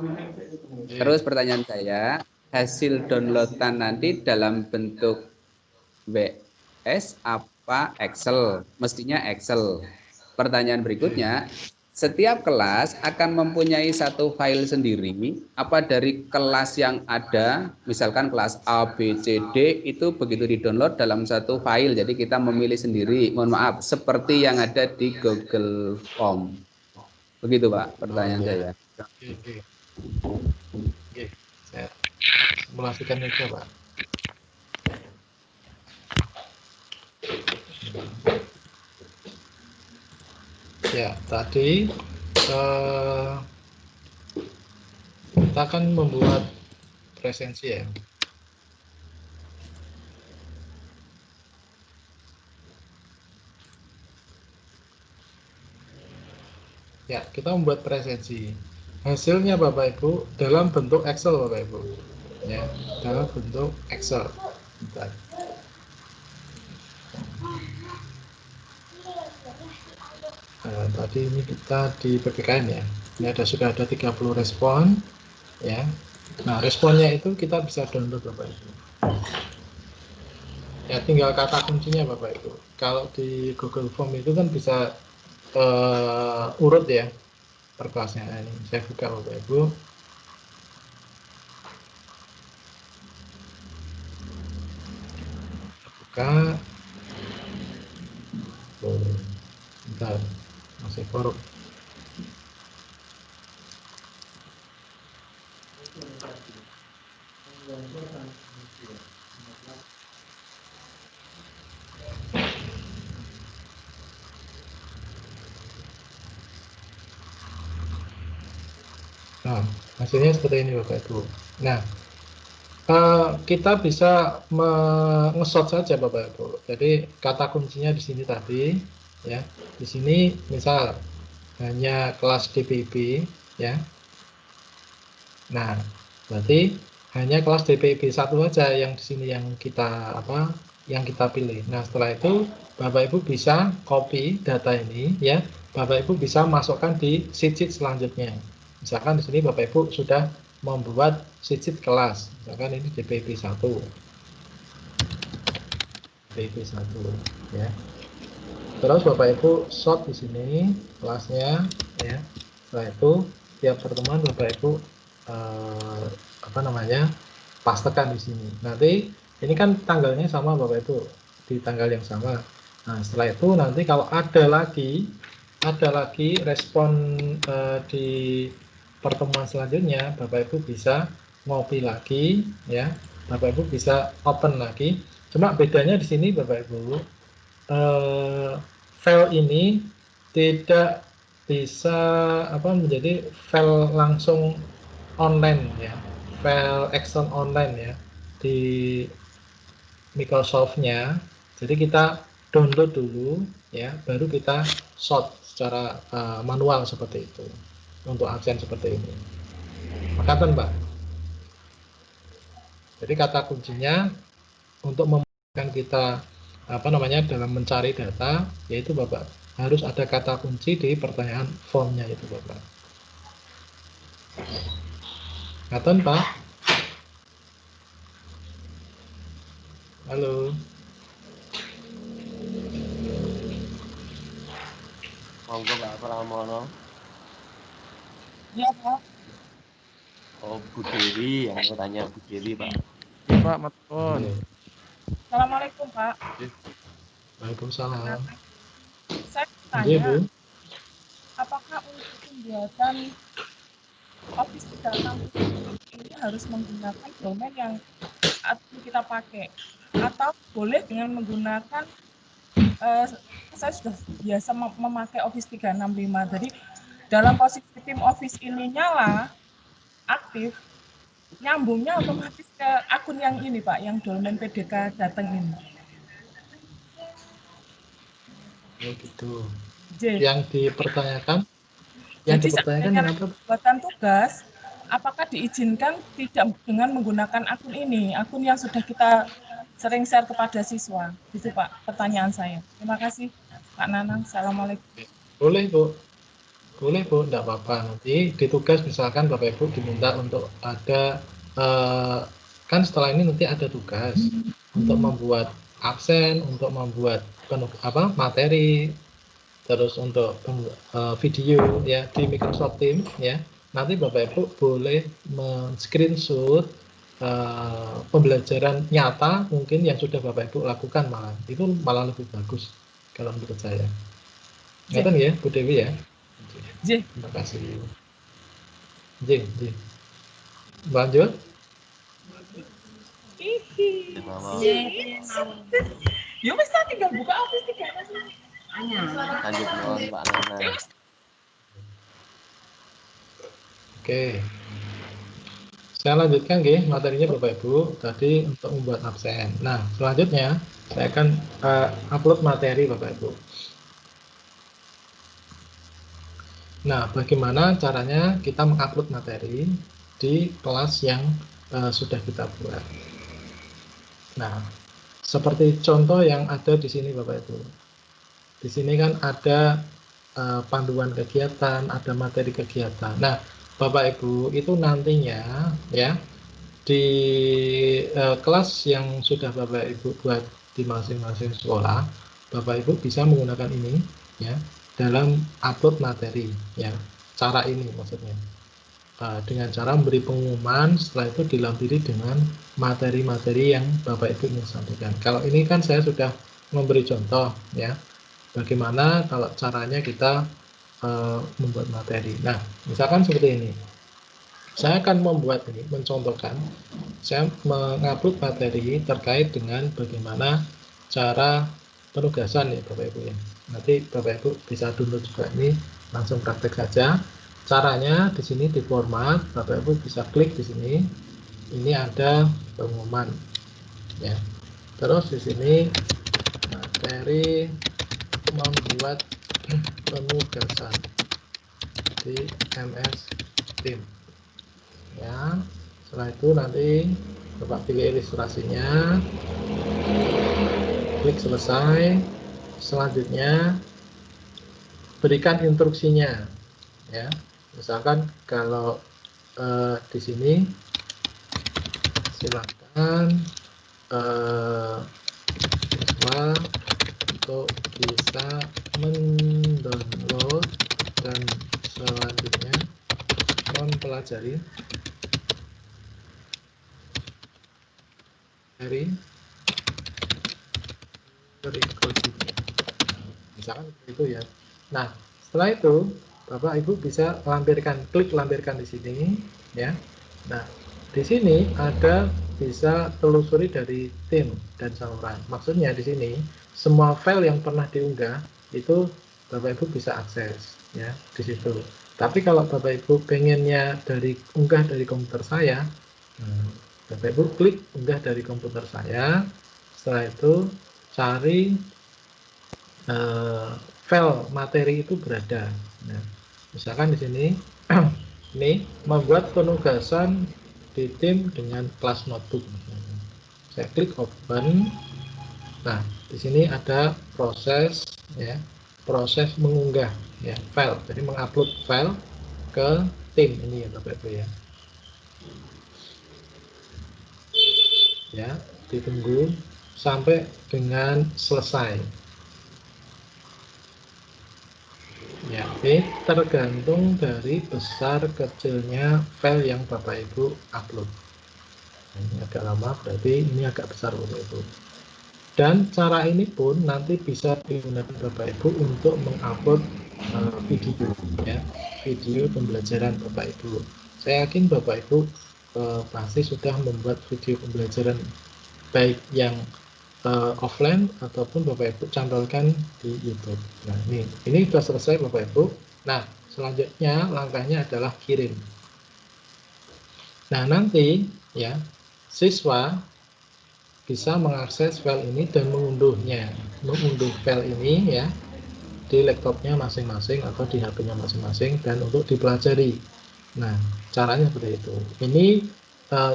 G: Terus pertanyaan saya, hasil downloadan nanti dalam bentuk WS apa Excel? Mestinya Excel. Pertanyaan berikutnya, setiap kelas akan mempunyai satu file sendiri, apa dari kelas yang ada, misalkan kelas A, B, C, D, itu begitu di-download dalam satu file, jadi kita memilih sendiri, mohon maaf, seperti yang ada di Google Form. Begitu Pak, pertanyaan saya.
B: Oke. Saya simulasikan juga Pak. Ya, tadi kita akan membuat presensi ya. Ya, kita membuat presensi. Hasilnya Bapak Ibu dalam bentuk Excel Bapak Ibu. Ya, dalam bentuk Excel. Bentar. Tadi ini kita di PPKN ya. Ini sudah ada 30 respon ya. Nah, responnya itu kita bisa download Bapak Ibu. Ya, tinggal kata kuncinya Bapak Ibu. Kalau di Google Form itu kan bisa urut ya per kelasnya. Nah, ini saya buka Bapak Ibu. Buka. Bentar. Masih korup. Nah, hasilnya seperti ini Bapak Ibu. Nah, kita bisa nge-short saja Bapak Ibu. Jadi kata kuncinya di sini tadi, ya. Di sini misal hanya kelas DPIB, ya. Nah, berarti hanya kelas DPIB 1 aja yang di sini yang kita yang kita pilih. Nah, setelah itu Bapak Ibu bisa copy data ini, ya. Bapak Ibu bisa masukkan di sheet selanjutnya. Misalkan di sini Bapak Ibu sudah membuat sheet kelas, misalkan ini DPIB 1, DPIB 1, ya. Terus Bapak Ibu short di sini kelasnya, ya. Setelah itu tiap pertemuan Bapak Ibu pastekan di sini. Nanti ini kan tanggalnya sama Bapak Ibu, di tanggal yang sama. Nah, setelah itu nanti kalau ada lagi respon di pertemuan selanjutnya, Bapak Ibu bisa ngopi lagi, ya. Bapak Ibu bisa open lagi. Cuma bedanya di sini Bapak Ibu, file ini tidak bisa menjadi file langsung online ya, file Excel online ya di Microsoft-nya. Jadi kita download dulu ya, baru kita sort secara manual seperti itu untuk absen seperti ini. Makatan Pak. Jadi kata kuncinya untuk memudahkan kita dalam mencari data, yaitu Bapak harus ada kata kunci di pertanyaan formnya itu Bapak. Ngaten Pak? Halo.
A: Monggo Pak Pramono.
F: Iya, Pak.
A: Oh, Bu Dewi, yang mau tanya Bu Dewi, Pak.
C: Iya Pak, matur.
F: Assalamualaikum, Pak.
B: Waalaikumsalam.
F: Saya
B: Iya, Bu.
F: tanya, apakah untuk pembuatan Office 365 ini harus menggunakan domain yang kita pakai, atau boleh dengan menggunakan saya sudah biasa memakai Office 365, jadi dalam posisi tim Office ini nyala aktif, nyambungnya otomatis ke akun yang ini Pak, yang domain PDK datang ini.
B: Oh gitu.
F: J.
B: Yang dipertanyakan kenapa?
F: Pembuatan tugas, apakah diizinkan tidak dengan menggunakan akun ini, akun yang sudah kita sering share kepada siswa? Itu Pak, pertanyaan saya. Terima kasih Pak Nanang. Assalamualaikum.
B: Boleh Bu, enggak apa-apa. Nanti di tugas misalkan Bapak Ibu diminta untuk ada kan setelah ini nanti ada tugas untuk membuat absen, untuk membuat materi, terus untuk video ya di Microsoft Teams ya. Nanti Bapak Ibu boleh men-screenshot pembelajaran nyata mungkin yang sudah Bapak Ibu lakukan, itu malah lebih bagus kalau menurut saya. Ngerti ya Bu Dewi ya?
F: J.
B: Terima kasih. J. Lanjut.
F: Ya wis tinggal buka Office 365.
A: Lanjut mohon Pak Nana.
B: Oke. Saya lanjutkan materinya Bapak Ibu tadi untuk membuat absen. Nah, selanjutnya saya akan upload materi Bapak Ibu. Nah, bagaimana caranya kita mengupload materi di kelas yang sudah kita buat. Nah, seperti contoh yang ada di sini Bapak Ibu. Di sini kan ada panduan kegiatan, ada materi kegiatan. Nah, Bapak Ibu itu nantinya ya di kelas yang sudah Bapak Ibu buat di masing-masing sekolah, Bapak Ibu bisa menggunakan ini ya dalam upload materi ya. Cara ini maksudnya dengan cara memberi pengumuman, setelah itu dilampiri dengan materi-materi yang Bapak Ibu ingin sampaikan. Kalau ini kan saya sudah memberi contoh ya bagaimana kalau caranya kita membuat materi. Nah, misalkan seperti ini. Saya akan membuat ini, mencontohkan. Saya mengupload materi terkait dengan bagaimana cara penugasan ya Bapak Ibu ya. Nanti Bapak Ibu bisa download juga ini, langsung praktek saja. Caranya di sini di format, Bapak Ibu bisa klik di sini. Ini ada pengumuman ya. Terus di sini materi membuat penugasan di MS Teams ya. Setelah itu nanti Bapak pilih ilustrasinya, klik selesai. Selanjutnya berikan instruksinya ya. Misalkan kalau di sini silakan siswa untuk bisa mendownload dan selanjutnya mempelajari dari berikutnya. misalkan itu ya. Nah, setelah itu Bapak Ibu bisa klik lampirkan di sini ya. Nah, di sini ada bisa telusuri dari tim dan saluran. Maksudnya di sini semua file yang pernah diunggah itu Bapak Ibu bisa akses ya di situ. Tapi kalau Bapak Ibu pengennya unggah dari komputer saya, Bapak Ibu klik unggah dari komputer saya. Setelah itu cari file materi itu berada. Nah, misalkan di sini ini membuat penugasan di tim dengan kelas notebook. Saya klik open. Nah, di sini ada proses ya, proses mengunggah ya file. Jadi mengupload file ke tim ini ya Bapak Ibu ya. Ya, ditunggu sampai dengan selesai. Ya, ini tergantung dari besar kecilnya file yang Bapak Ibu upload. Ini agak lama, berarti ini agak besar Bapak Ibu. Dan cara ini pun nanti bisa digunakan Bapak Ibu untuk mengupload video, ya, video pembelajaran Bapak Ibu. Saya yakin Bapak Ibu pasti sudah membuat video pembelajaran baik yang offline ataupun Bapak Ibu cantelkan di YouTube. Nah, ini sudah selesai Bapak Ibu. Nah, selanjutnya langkahnya adalah kirim. Nah, nanti ya siswa bisa mengakses file ini dan mengunduh file ini ya di laptopnya masing-masing atau di HP-nya masing-masing dan untuk dipelajari. Nah, caranya seperti itu. Ini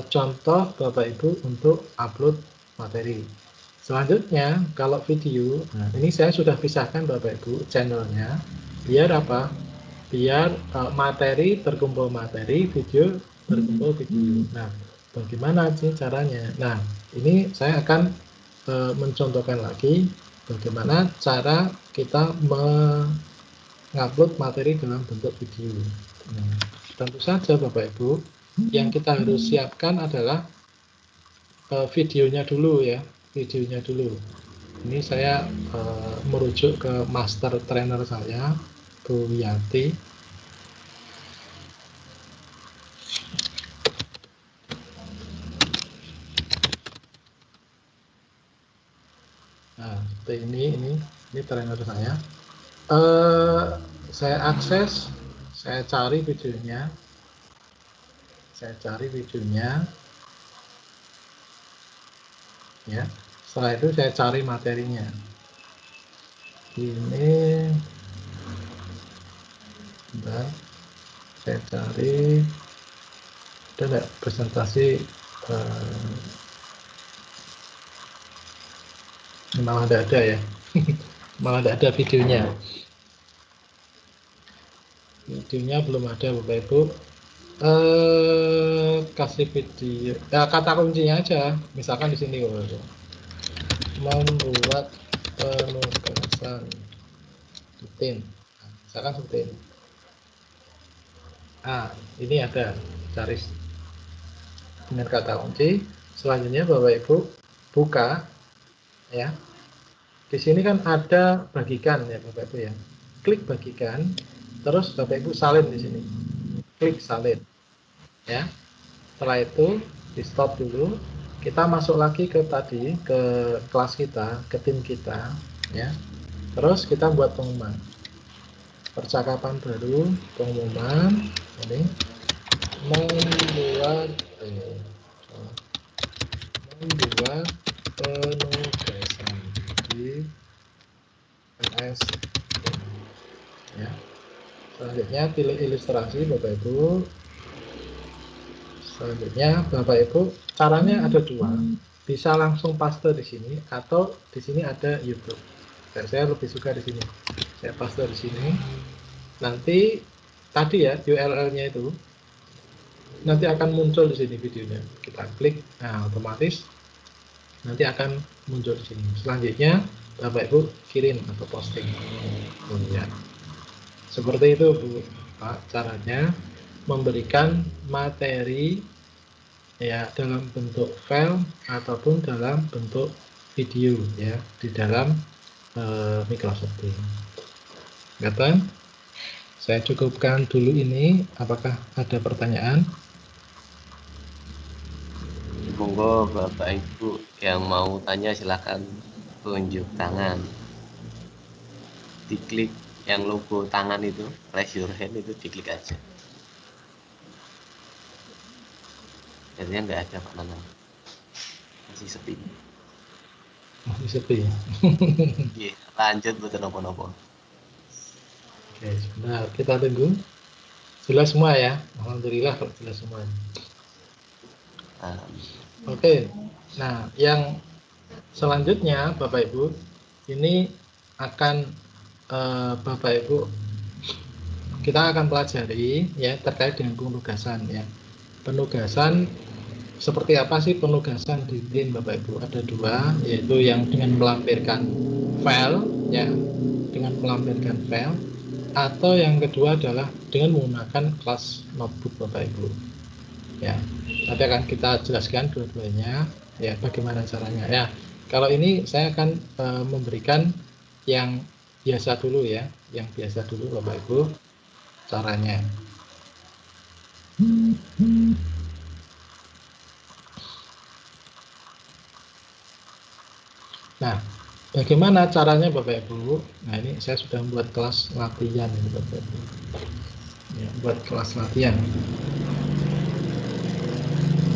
B: contoh Bapak Ibu untuk upload materi. Selanjutnya, kalau video, nah ini saya sudah pisahkan Bapak Ibu channelnya, biar apa? Biar materi terkumpul materi, video terkumpul video. Nah, bagaimana sih caranya? Nah, ini saya akan mencontohkan lagi bagaimana cara kita mengupload materi dalam bentuk video. Nah, tentu saja Bapak Ibu, yang kita harus siapkan adalah videonya dulu ya. Videonya dulu. Ini saya merujuk ke master trainer saya, Bu Yati. Nah, seperti ini trainer saya. Saya akses, saya cari videonya. Ya, setelah itu saya cari materinya. Ini, bentar, saya cari, ada nggak presentasi? Malah tidak ada ya, malah tidak ada videonya. Videonya belum ada Bapak Ibu. Kasih video ya, kata kuncinya aja misalkan di sini membuat penugasan rutin, misalkan seperti ini. Ini ada, cari dengan kata kunci. Selanjutnya Bapak Ibu buka ya, di sini kan ada bagikan ya Bapak Ibu ya, klik bagikan, terus Bapak Ibu salin di sini, klik salin ya. Setelah itu di stop dulu, kita masuk lagi ke kelas kita, ke tim kita ya. Terus kita buat pengumuman, percakapan baru, pengumuman ini membuat penugasan di MS ya. Selanjutnya pilih ilustrasi Bapak Ibu. Selanjutnya Bapak Ibu, caranya ada dua, bisa langsung paste di sini atau di sini ada YouTube. Dan saya lebih suka di sini. Saya paste di sini. Nanti tadi ya URL-nya itu nanti akan muncul di sini videonya. Kita klik, nah otomatis nanti akan muncul di sini. Selanjutnya Bapak Ibu kirim atau posting. Ya. Seperti itu Bu, Pak, caranya memberikan materi ya dalam bentuk file ataupun dalam bentuk video ya di dalam Microsoft Teams. Kata, saya cukupkan dulu ini. Apakah ada pertanyaan?
A: Monggo Bapak Ibu yang mau tanya silakan tunjuk tangan. Diklik yang logo tangan itu, raise your hand itu diklik aja. Jadinya nggak ada Pak Nanang. Masih sepi.
B: Masih sepi ya?
A: Iya, lanjut buat nopo-nopo.
B: Oke, sebentar kita tunggu. Jelas semua ya? Alhamdulillah kalau jelas semua. Oke, nah yang selanjutnya Bapak Ibu, ini akan Bapak Ibu kita akan pelajari ya terkait dengan penugasan ya. Penugasan seperti apa sih penugasan di tim Bapak Ibu? Ada dua, yaitu yang dengan melampirkan file ya, dengan melampirkan file, atau yang kedua adalah dengan menggunakan kelas notebook Bapak Ibu. Ya, nanti akan kita jelaskan dua-duanya ya bagaimana caranya ya. Kalau ini saya akan memberikan yang biasa dulu ya, yang biasa dulu Bapak Ibu caranya. Nah, bagaimana caranya Bapak Ibu? Nah, ini saya sudah membuat kelas latihan ini Bapak Ibu. Ya, buat kelas latihan.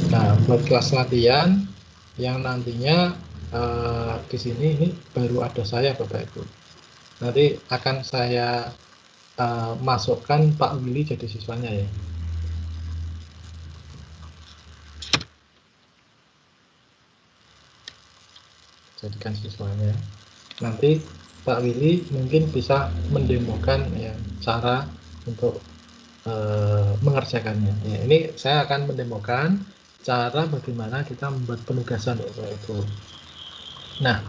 B: Nah, buat kelas latihan yang nantinya di sini ini baru ada saya Bapak Ibu. Nanti akan saya masukkan Pak Willy jadi siswanya ya. Jadikan siswanya. Nanti Pak Willy mungkin bisa mendemokan ya cara untuk mengerjakannya. Ya, ini saya akan mendemokan cara bagaimana kita membuat penugasan Bapak Ibu. Nah,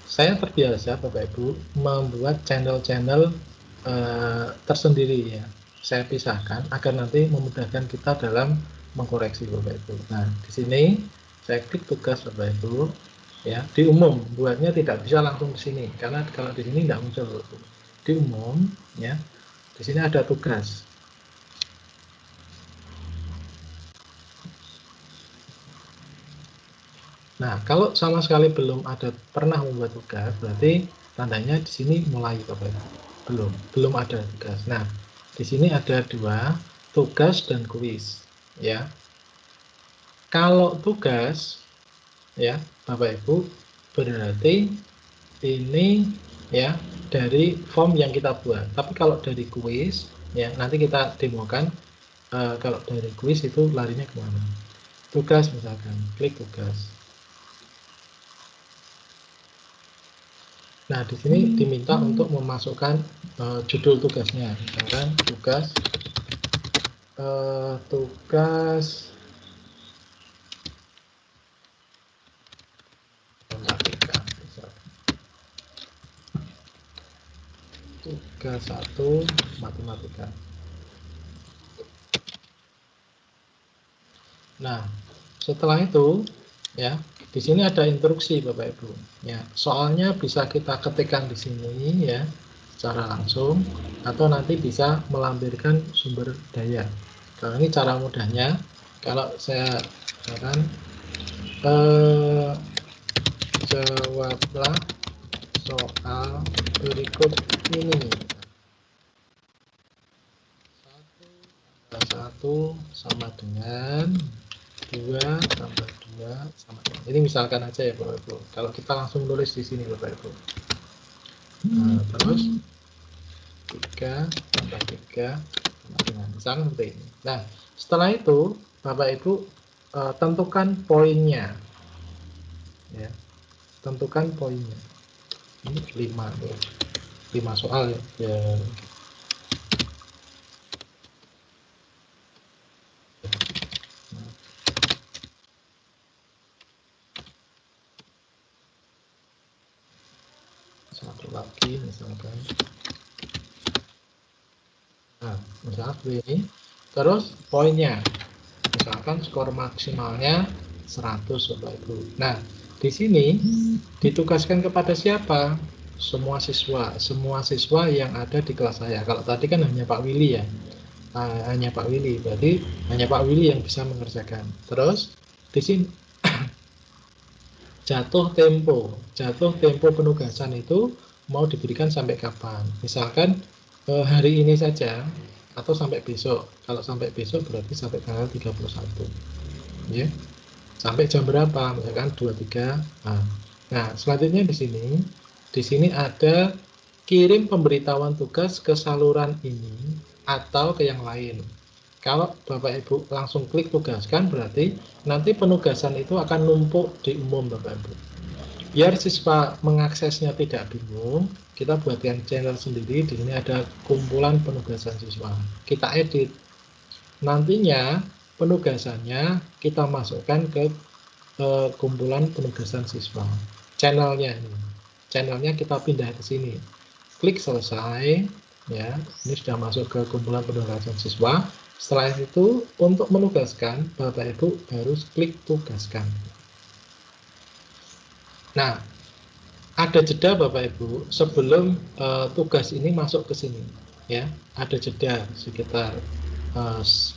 B: saya terbiasa Bapak Ibu membuat channel-channel tersendiri ya. Saya pisahkan agar nanti memudahkan kita dalam mengkoreksi Bapak Ibu. Nah, di sini saya klik tugas Bapak Ibu ya, di umum buatnya tidak bisa langsung di sini karena kalau di sini tidak muncul Bapak Ibu. Di umum ya, di sini ada tugas. Nah, kalau sama sekali belum ada pernah membuat tugas, berarti tandanya di sini mulai Bapak Ibu. Belum ada tugas. Nah, di sini ada dua, tugas dan kuis, ya. Kalau tugas, ya, Bapak Ibu, berarti ini ya dari form yang kita buat. Tapi kalau dari kuis, ya, nanti kita demokan. Kalau dari kuis itu larinya kemana? Tugas misalkan, klik tugas. Nah, di sini diminta untuk memasukkan judul tugasnya, misalkan tugas matematika, tugas 1 matematika. Nah, setelah itu ya. Di sini ada instruksi Bapak Ibu. Ya, soalnya bisa kita ketikkan di sini ya secara langsung atau nanti bisa melampirkan sumber daya. Kalau ini cara mudahnya, kalau saya katakan jawablah soal berikut ini. 1 sama dengan 2 tambah 2 sama dengan. Ini misalkan aja ya Bapak Ibu. Kalau kita langsung tulis di sini Bapak Ibu. Nah, terus 3 tambah 3 sama dengan. Misalkan seperti ini. Nah, setelah itu Bapak Ibu tentukan poinnya. Ya. Tentukan poinnya. Ini 5 tuh. 5 soal ya. Satu lagi misalkan. Nah, misalkan ini. Terus poinnya. Misalkan skor maksimalnya 100 Bapak Ibu. Nah, di sini ditugaskan kepada siapa? semua siswa yang ada di kelas saya. Kalau tadi kan hanya Pak Willy ya, hanya Pak Willy, berarti hanya Pak Willy yang bisa mengerjakan. Terus di sini jatuh tempo penugasan itu mau diberikan sampai kapan? Misalkan hari ini saja atau sampai besok. Kalau sampai besok berarti sampai tanggal 31. Ya. Sampai jam berapa? Misalkan 23. Nah, selanjutnya di sini ada kirim pemberitahuan tugas ke saluran ini atau ke yang lain. Kalau Bapak Ibu langsung klik tugaskan, berarti nanti penugasan itu akan numpuk di umum Bapak Ibu. Biar siswa mengaksesnya tidak bingung, kita buatkan channel sendiri. Di sini ada kumpulan penugasan siswa. Kita edit. Nantinya penugasannya kita masukkan ke kumpulan penugasan siswa. Channelnya kita pindah ke sini. Klik selesai. Ya, ini sudah masuk ke kumpulan penugasan siswa. Setelah itu, untuk menugaskan, Bapak Ibu harus klik tugaskan. Nah, ada jeda Bapak Ibu sebelum tugas ini masuk ke sini. Ya, ada jeda sekitar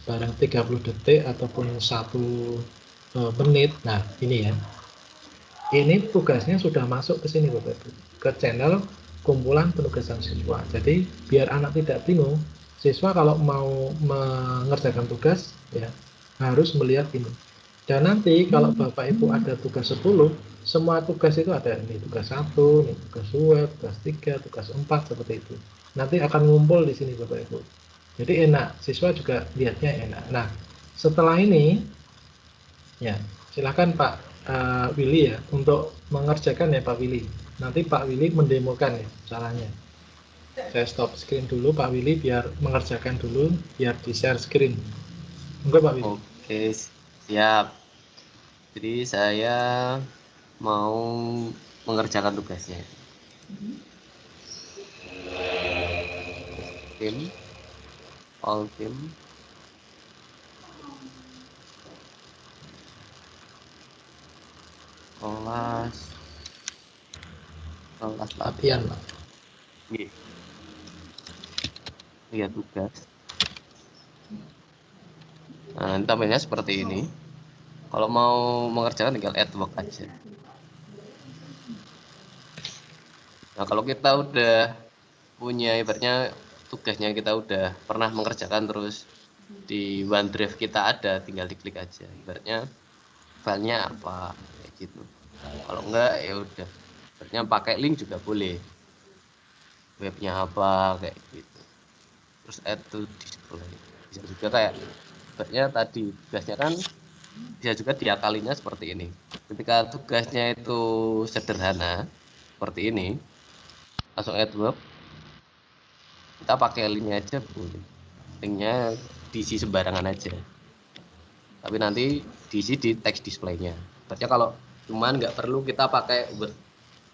B: barang 30 detik ataupun 1 menit. Nah, ini ya. Ini tugasnya sudah masuk ke sini Bapak Ibu, ke channel kumpulan penugasan siswa. Jadi, biar anak tidak bingung, siswa kalau mau mengerjakan tugas ya harus melihat ini. Dan nanti kalau Bapak Ibu ada tugas 10, semua tugas itu ada ini tugas 1, ini tugas 2, tugas 3, tugas 4 seperti itu. Nanti akan ngumpul di sini Bapak Ibu. Jadi enak, siswa juga lihatnya enak. Nah, setelah ini ya, silakan Pak Willy ya untuk mengerjakan ya Pak Willy. Nanti Pak Willy mendemokan ya caranya. Saya stop screen dulu Pak Willy biar mengerjakan dulu, biar di share screen. Enggak Pak Willy?
A: Oke, siap. Jadi saya mau mengerjakan tugasnya. Tim, all tim. Kelas
B: Latihan Pak.
A: Iya tugas. Nah, nanti tampilnya seperti ini. Kalau mau mengerjakan tinggal add work aja. Nah, kalau kita udah punya ibaratnya tugasnya kita udah pernah mengerjakan terus di OneDrive kita ada, tinggal diklik aja. Ibaratnya filenya apa kayak gitu. Kalau enggak ya udah. Ibaratnya pakai link juga boleh. Webnya apa kayak gitu. Terus add to display. Bisa juga kayak ibaratnya tadi tugasnya kan bisa juga diakalinya seperti ini. Ketika tugasnya itu sederhana seperti ini, langsung add work, kita pakai linknya aja boleh. Linknya diisi sembarangan aja, tapi nanti diisi di text displaynya. Berarti kalau cuman nggak perlu kita pakai Word,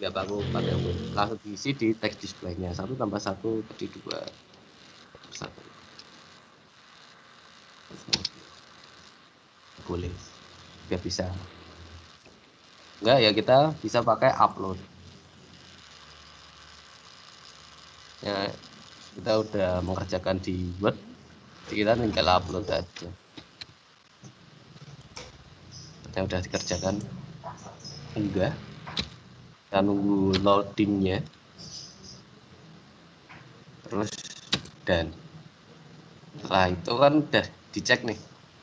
A: nggak perlu pakai Word, langsung diisi di text displaynya. 1 + 1 jadi 2 1. Boleh, nggak bisa. Enggak ya kita bisa pakai upload. Ya, kita udah mengerjakan di Word, kita tinggal upload aja. Yang udah dikerjakan, enggak, kita nunggu loadingnya, terus dan setelah itu kan udah dicek nih,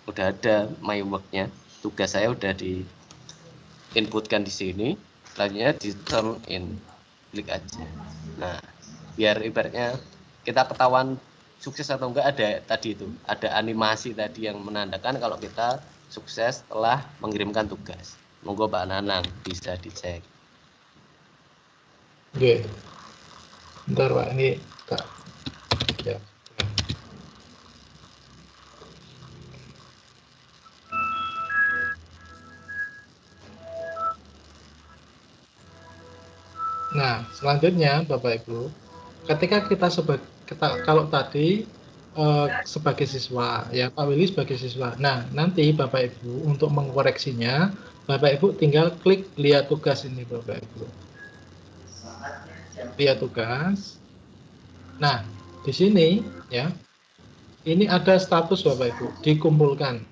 A: udah ada my work-nya, tugas saya udah di inputkan di sini, selanjutnya di turn in, klik aja. Nah, biar ibaratnya kita ketahuan sukses atau enggak, ada tadi itu, ada animasi tadi yang menandakan kalau kita sukses setelah mengirimkan tugas. Monggo Pak Nanang bisa dicek.
B: Oke. Bentar Pak, ini Kak. Ya. Nah, selanjutnya Bapak Ibu, ketika kalau tadi sebagai siswa, ya Pak Willy sebagai siswa. Nah, nanti Bapak Ibu untuk mengkoreksinya, Bapak Ibu tinggal klik lihat tugas ini Bapak Ibu. via tugas. Nah, di sini ya, ini ada status Bapak Ibu, dikumpulkan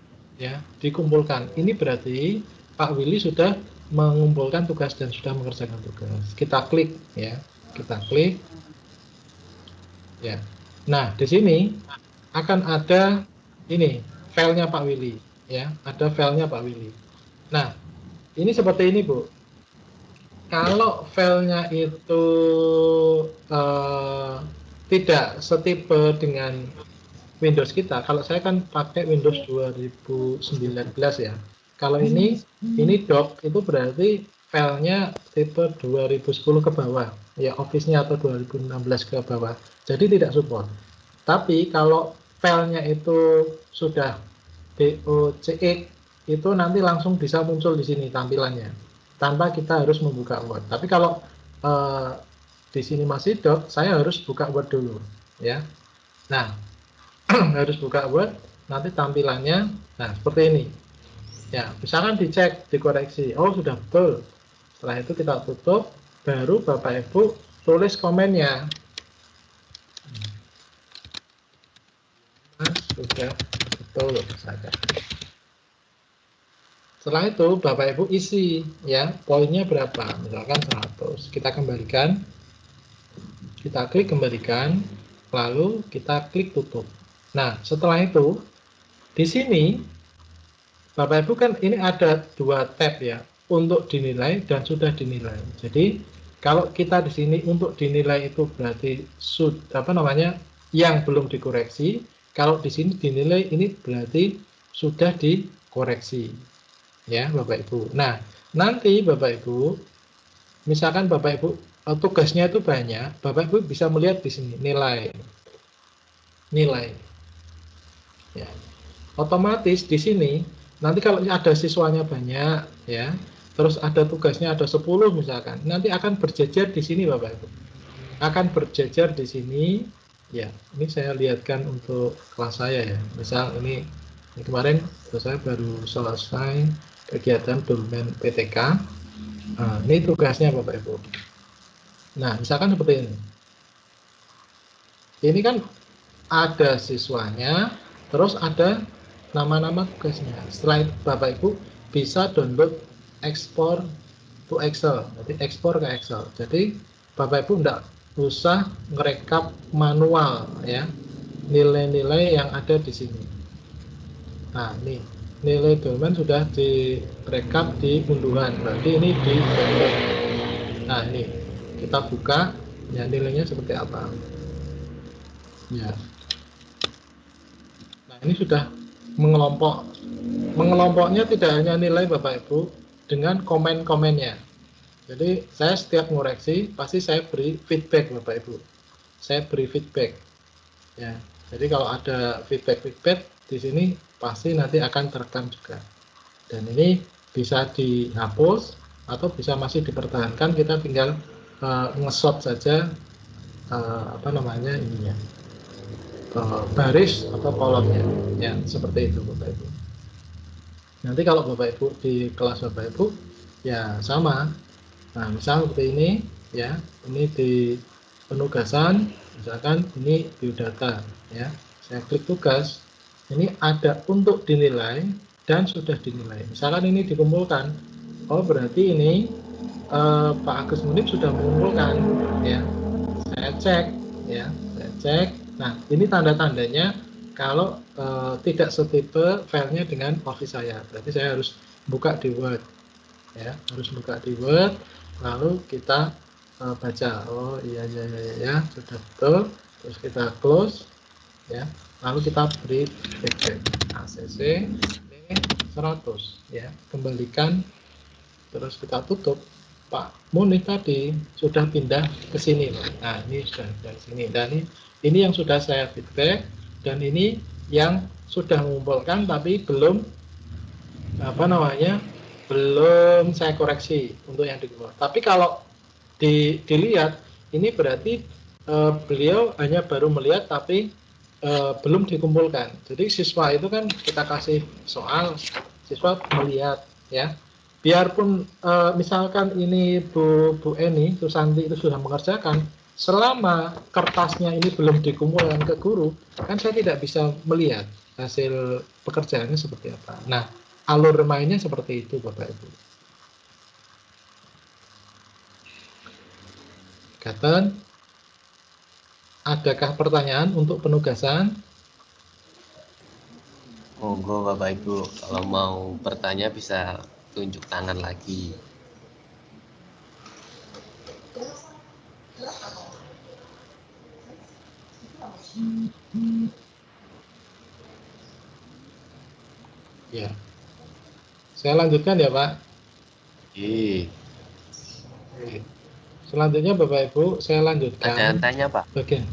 B: ya, dikumpulkan. Ini berarti Pak Willy sudah mengumpulkan tugas dan sudah mengerjakan tugas. Kita klik ya, kita klik ya. Nah, di sini akan ada ini filenya Pak Willy ya, ada filenya Pak Willy. Nah, ini seperti ini Bu. Kalau filenya itu tidak setipe dengan Windows kita, kalau saya kan pakai Windows 2019 ya. Kalau ini doc itu berarti filenya tipe 2010 ke bawah, ya Office-nya atau 2016 ke bawah. Jadi tidak support. Tapi kalau filenya itu sudah docx itu nanti langsung bisa muncul di sini tampilannya tanpa kita harus membuka Word. Tapi kalau di sini masih doc, saya harus buka Word dulu ya. Nah, harus buka Word, nanti tampilannya nah seperti ini ya. Misalkan dicek, dikoreksi, oh sudah betul. Setelah itu kita tutup, baru Bapak Ibu tulis komennya. Nah, sudah betul saja. Setelah itu Bapak Ibu isi ya, poinnya berapa, misalkan 100. Kita kembalikan, kita klik kembalikan, lalu kita klik tutup. Nah, setelah itu di sini Bapak Ibu kan ini ada 2 tab ya, untuk dinilai dan sudah dinilai. Jadi kalau kita di sini untuk dinilai itu berarti yang belum dikoreksi. Kalau di sini dinilai ini berarti sudah dikoreksi. Ya, Bapak Ibu. Nah, nanti Bapak Ibu, misalkan Bapak Ibu tugasnya itu banyak, Bapak Ibu bisa melihat di sini nilai. Ya. Otomatis di sini nanti kalau ada siswanya banyak ya, terus ada tugasnya ada 10 misalkan, nanti akan berjejer di sini Bapak Ibu. Akan berjejer di sini ya. Ini saya lihatkan untuk kelas saya ya. Misal ini kemarin saya baru selesai kegiatan domain PTK. Nah, ini tugasnya Bapak Ibu. Nah, misalkan seperti ini. Ini kan ada siswanya, terus ada nama-nama tugasnya. Setelah itu Bapak Ibu bisa download export to Excel. Jadi ekspor ke Excel. Jadi Bapak Ibu enggak usah ngerekap manual ya, nilai-nilai yang ada di sini. Nah, ini nilai domain sudah direkap di unduhan, berarti ini di download. Nah, ini kita buka ya, nilainya seperti apa ya. Nah, ini sudah mengelompoknya tidak hanya nilai Bapak Ibu dengan komen-komennya. Jadi saya setiap ngoreksi pasti saya beri feedback Bapak Ibu, saya beri feedback ya. Jadi kalau ada feedback di sini pasti nanti akan terekam juga, dan ini bisa dihapus atau bisa masih dipertahankan. Kita tinggal nge-shot saja ininya, baris atau kolomnya ya, seperti itu Bapak Ibu. Nanti kalau Bapak Ibu di kelas Bapak Ibu ya sama. Nah, misal seperti ini ya, ini di penugasan, misalkan ini biodata ya, saya klik tugas. Ini ada untuk dinilai dan sudah dinilai. Misalkan ini dikumpulkan, oh berarti ini Pak Agus Munib sudah mengumpulkan ya. Saya cek ya, saya cek. Nah, ini tanda-tandanya kalau tidak setipe filenya dengan Office saya. Berarti saya harus buka di Word ya, harus buka di Word, lalu kita baca. Oh iya sudah betul. Terus kita close ya. Lalu kita beri feedback ACC 100 ya, kembalikan, terus kita tutup. Pak Munib tadi sudah pindah ke sini. Nah, ini sudah dari sini, dan ini yang sudah saya feedback, dan ini yang sudah mengumpulkan tapi belum belum saya koreksi untuk yang dikumpul. Tapi kalau dilihat ini berarti beliau hanya baru melihat tapi belum dikumpulkan. Jadi siswa itu kan kita kasih soal, siswa melihat ya. biarpun misalkan ini Bu Eni Susanti itu sudah mengerjakan, selama kertasnya ini belum dikumpulkan ke guru, kan saya tidak bisa melihat hasil pekerjaannya seperti apa. Nah, alur mainnya seperti itu, Bapak Ibu. Gaten, adakah pertanyaan untuk penugasan?
A: Monggo Bapak Ibu, kalau mau bertanya bisa tunjuk tangan lagi.
B: Ya. Saya lanjutkan ya, Pak.
A: Oke.
B: Oke. Selanjutnya Bapak Ibu, saya
A: Ada
B: lanjutkan
A: yang tanya Pak?
B: bagian.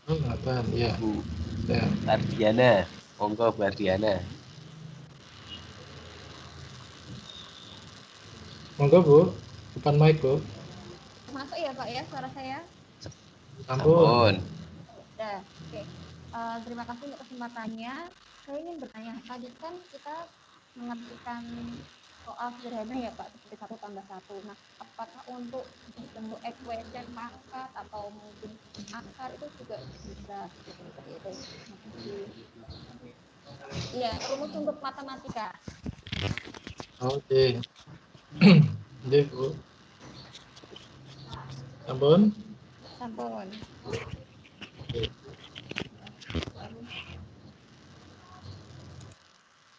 B: Oh, ya.
A: Bu
B: Ya.
A: Ardiana, monggo Bu Ardiana.
B: Monggo Bu, depan mic Bu.
H: Masuk ya Pak ya suara saya?
B: Ampun.
H: Ya, oke. Terima kasih untuk kesempatannya. Saya ingin bertanya, tadi kan kita mengertikan soal sederhana ya Pak, seperti 1+1. Nah, apakah untuk bentuk equation pangkat atau mungkin akar itu juga bisa seperti itu? Iya, rumus untuk matematika.
B: Oke. Jadi Bu. Ampun.
H: Sampun.
B: Oke.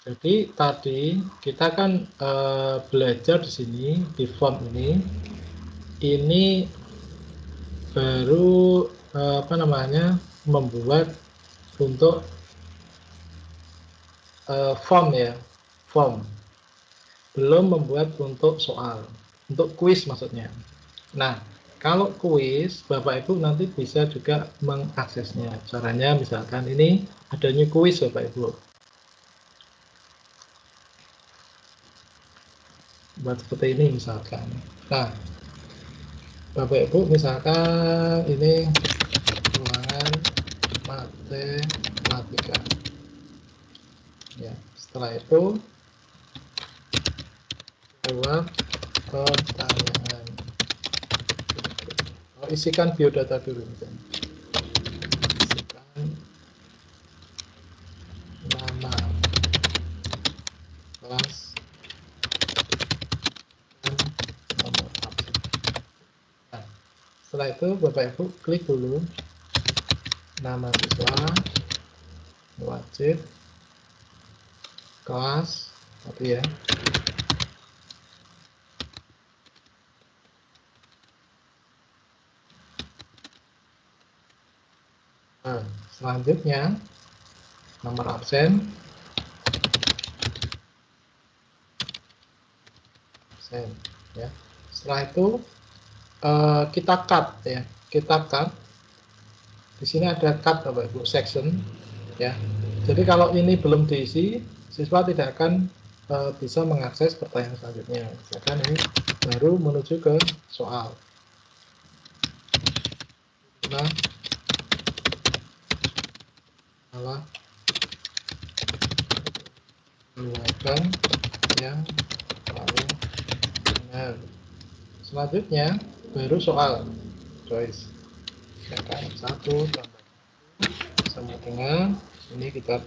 B: Jadi tadi kita kan belajar di sini di form ini baru membuat untuk form ya, form. Belum membuat untuk soal, untuk kuis maksudnya. Nah, kalau kuis Bapak Ibu nanti bisa juga mengaksesnya. Caranya misalkan ini adanya kuis Bapak Ibu. Buat seperti ini misalkan. Nah, Bapak Ibu misalkan ini ulangan matematika. Ya, setelah itu jawab pertanyaan. Isikan biodata dulu. Isikan nama kelas dan nomor absen. Nah, setelah itu Bapak Ibu klik dulu nama siswa, wajib, kelas, ya. Nah, selanjutnya nomor absen, ya. Setelah itu kita cut ya, di sini ada cut Bapak Ibu section ya. Jadi kalau ini belum diisi, siswa tidak akan bisa mengakses pertanyaan selanjutnya. Misalkan ini baru menuju ke soal. Nah, salah keluarkan yang paling benar. Selanjutnya baru soal choice. Misalkan 1 tambah sama dengan ini kita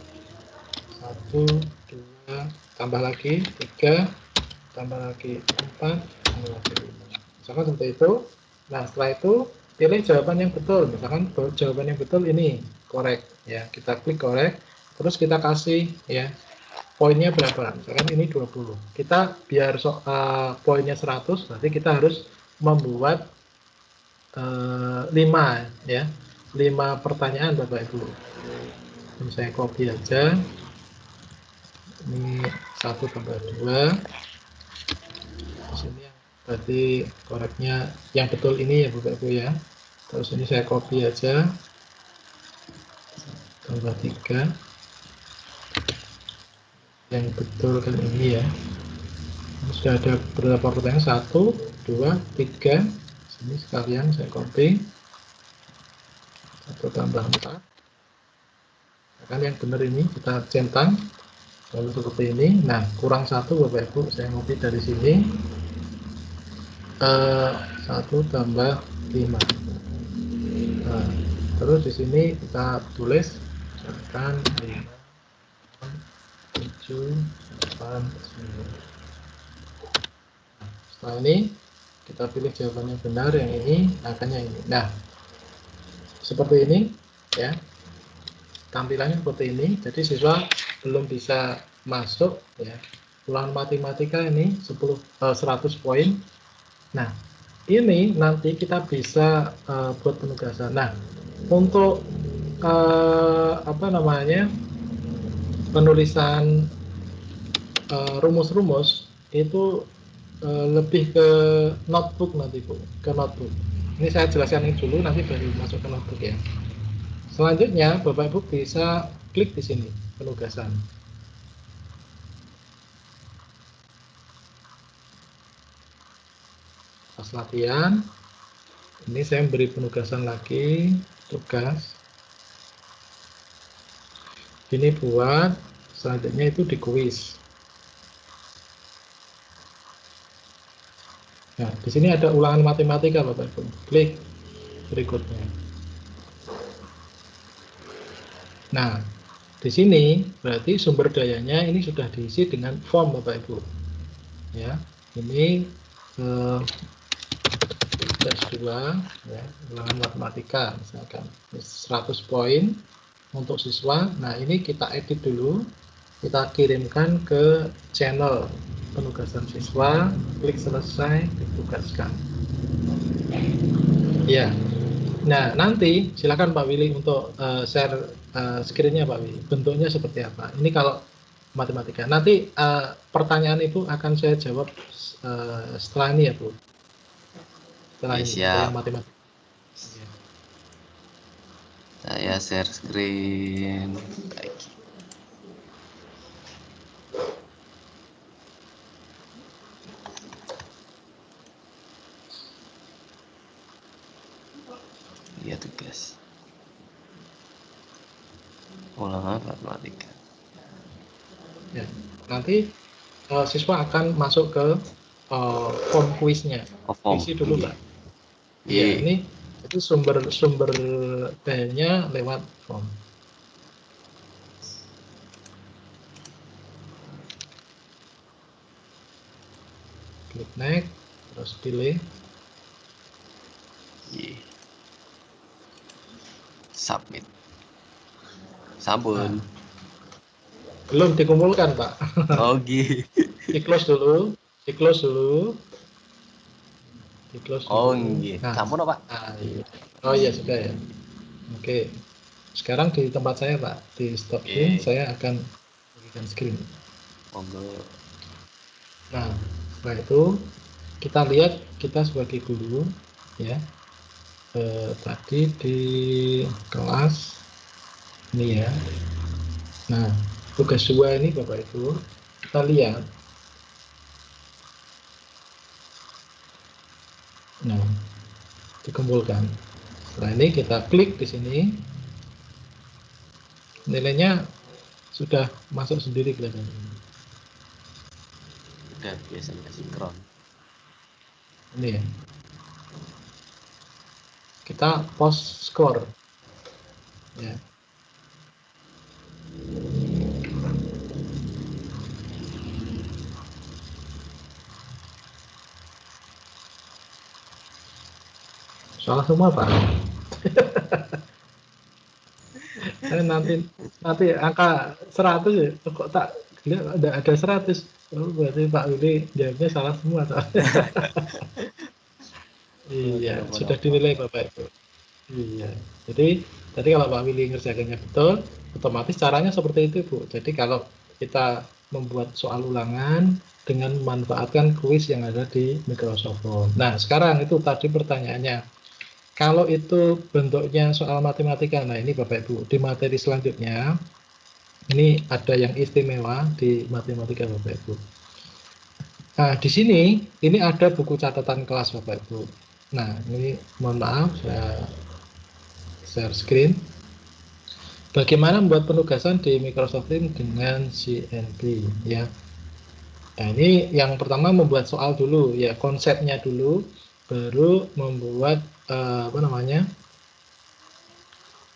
B: 1, 2 tambah lagi 3 tambah lagi 4 tambah lagi 5. Misalkan seperti itu. Nah, setelah itu pilih jawaban yang betul. Misalkan jawaban yang betul ini correct ya, kita klik correct, terus kita kasih ya poinnya berapa. Misalkan ini 20. Kita biar poinnya 100, berarti kita harus membuat 5 ya, 5 pertanyaan Bapak Ibu. Ini saya copy aja. Ini 1 tambah 2. Di sini berarti koreknya yang betul ini ya Bapak Ibu ya. Terus ini saya copy aja. Tambah 3. Yang betul kan ini ya. Sudah ada beberapa pertanyaan, 1, 2, 3. Sini sekalian saya copy. 1 tambah 4. Kan yang benar ini kita centang. lalu seperti ini. Nah, kurang 1 Bapak Ibu, saya ngopi dari sini. 1 tambah 5. Nah, terus di sini kita tulis misalkan 5, 7, 8, 9. Nah, setelah ini kita pilih jawaban yang benar, yang ini, angkanya ini. Nah, seperti ini ya. Tampilannya seperti ini. Jadi siswa belum bisa masuk ya. Ulangan matematika ini 100 poin. Nah, ini nanti kita bisa buat penugasan. Nah, untuk penulisan rumus-rumus itu lebih ke notebook nanti Bu, ke notebook. Ini saya jelaskan ini dulu, nanti baru masuk ke notebook ya. Selanjutnya Bapak Ibu bisa klik di sini penugasan. Pas latihan, ini saya beri penugasan lagi, tugas. Ini buat selanjutnya itu di kuis. Nah, di sini ada ulangan matematika Bapak Ibu. Klik berikutnya. Nah, di sini berarti sumber dayanya ini sudah diisi dengan form Bapak Ibu. Ya, ini tes 2 ya, ulangan matematika misalkan 100 poin untuk siswa. Nah, ini kita edit dulu, kita kirimkan ke channel penugasan siswa, klik selesai, ditugaskan. Ya. Nah, nanti silakan Pak Willy untuk share screen-nya Pak Willy. Bentuknya seperti apa? Ini kalau matematika. Nanti pertanyaan itu akan saya jawab setelah ini ya Bu. Setelah ini yang matematika. Ya.
A: Saya share screen lagi. Ya tugas ulangan matematika.
B: Ya, nanti siswa akan masuk ke form kuisnya. Isi dulu Pak. Iya, ini itu sumber dayanya lewat form. Klik next, terus pilih.
A: Submit. Sampun.
B: Belum dikumpulkan Pak.
A: Oh gitu.
B: Di close dulu.
A: Oh iya.
B: Nah,
A: Sampun Pak.
B: Iya. Oh iya sudah ya. Oke. Sekarang di tempat saya Pak, di stop screen, saya akan berikan screen.
A: Monggo.
B: Nah, setelah itu kita lihat kita sebagai guru ya. Tadi di kelas ini ya. Nah, tugas 2 ini Bapak Ibu, kita lihat. Nah, dikumpulkan. Setelah ini kita klik di sini. Nilainya sudah masuk sendiri kelihatannya.
A: Udah biasanya sinkron.
B: Ini ya. Kita post score. Ya. Salah semua Pak. nanti angka 100 ya, kok tak lihat ada 100. Oh, berarti Pak Willy jawabnya salah semua. Iya, sudah dinilai Bapak Ibu. Iya. Jadi tadi kalau Pak Willy ngerjakannya betul, otomatis caranya seperti itu Bu. Jadi kalau kita membuat soal ulangan dengan memanfaatkan kuis yang ada di Microsoft Form. Nah, sekarang itu tadi pertanyaannya. Kalau itu bentuknya soal matematika, nah ini Bapak Ibu, di materi selanjutnya, ini ada yang istimewa di matematika Bapak Ibu. Nah, di sini, ini ada buku catatan kelas Bapak Ibu. Nah, ini mohon maaf, saya share screen. bagaimana membuat penugasan di Microsoft Teams dengan CNP ya. Nah, ini yang pertama membuat soal dulu ya, konsepnya dulu, baru membuat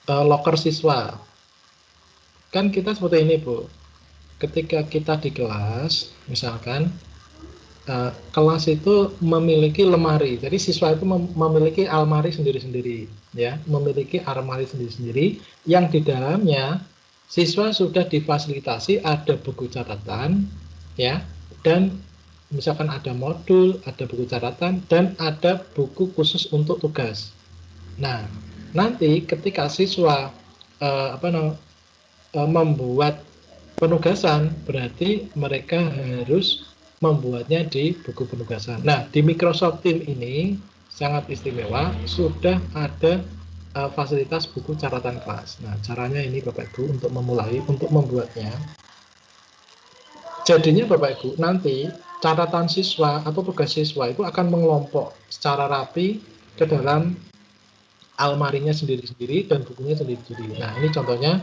B: loker siswa. Kan kita seperti ini Bu, ketika kita di kelas misalkan kelas itu memiliki lemari, jadi siswa itu memiliki almari sendiri-sendiri ya, memiliki almari sendiri-sendiri yang di dalamnya siswa sudah difasilitasi ada buku catatan ya, dan misalkan ada modul, ada buku catatan, dan ada buku khusus untuk tugas. Nah, nanti ketika siswa membuat penugasan, berarti mereka harus membuatnya di buku penugasan. Nah, di Microsoft Teams ini sangat istimewa, sudah ada fasilitas buku catatan kelas. Nah, caranya ini Bapak Ibu untuk memulai, untuk membuatnya. Jadinya Bapak Ibu, nanti catatan siswa atau tugas siswa itu akan mengelompok secara rapi ke dalam almarinya sendiri-sendiri dan bukunya sendiri-sendiri. Nah, ini contohnya,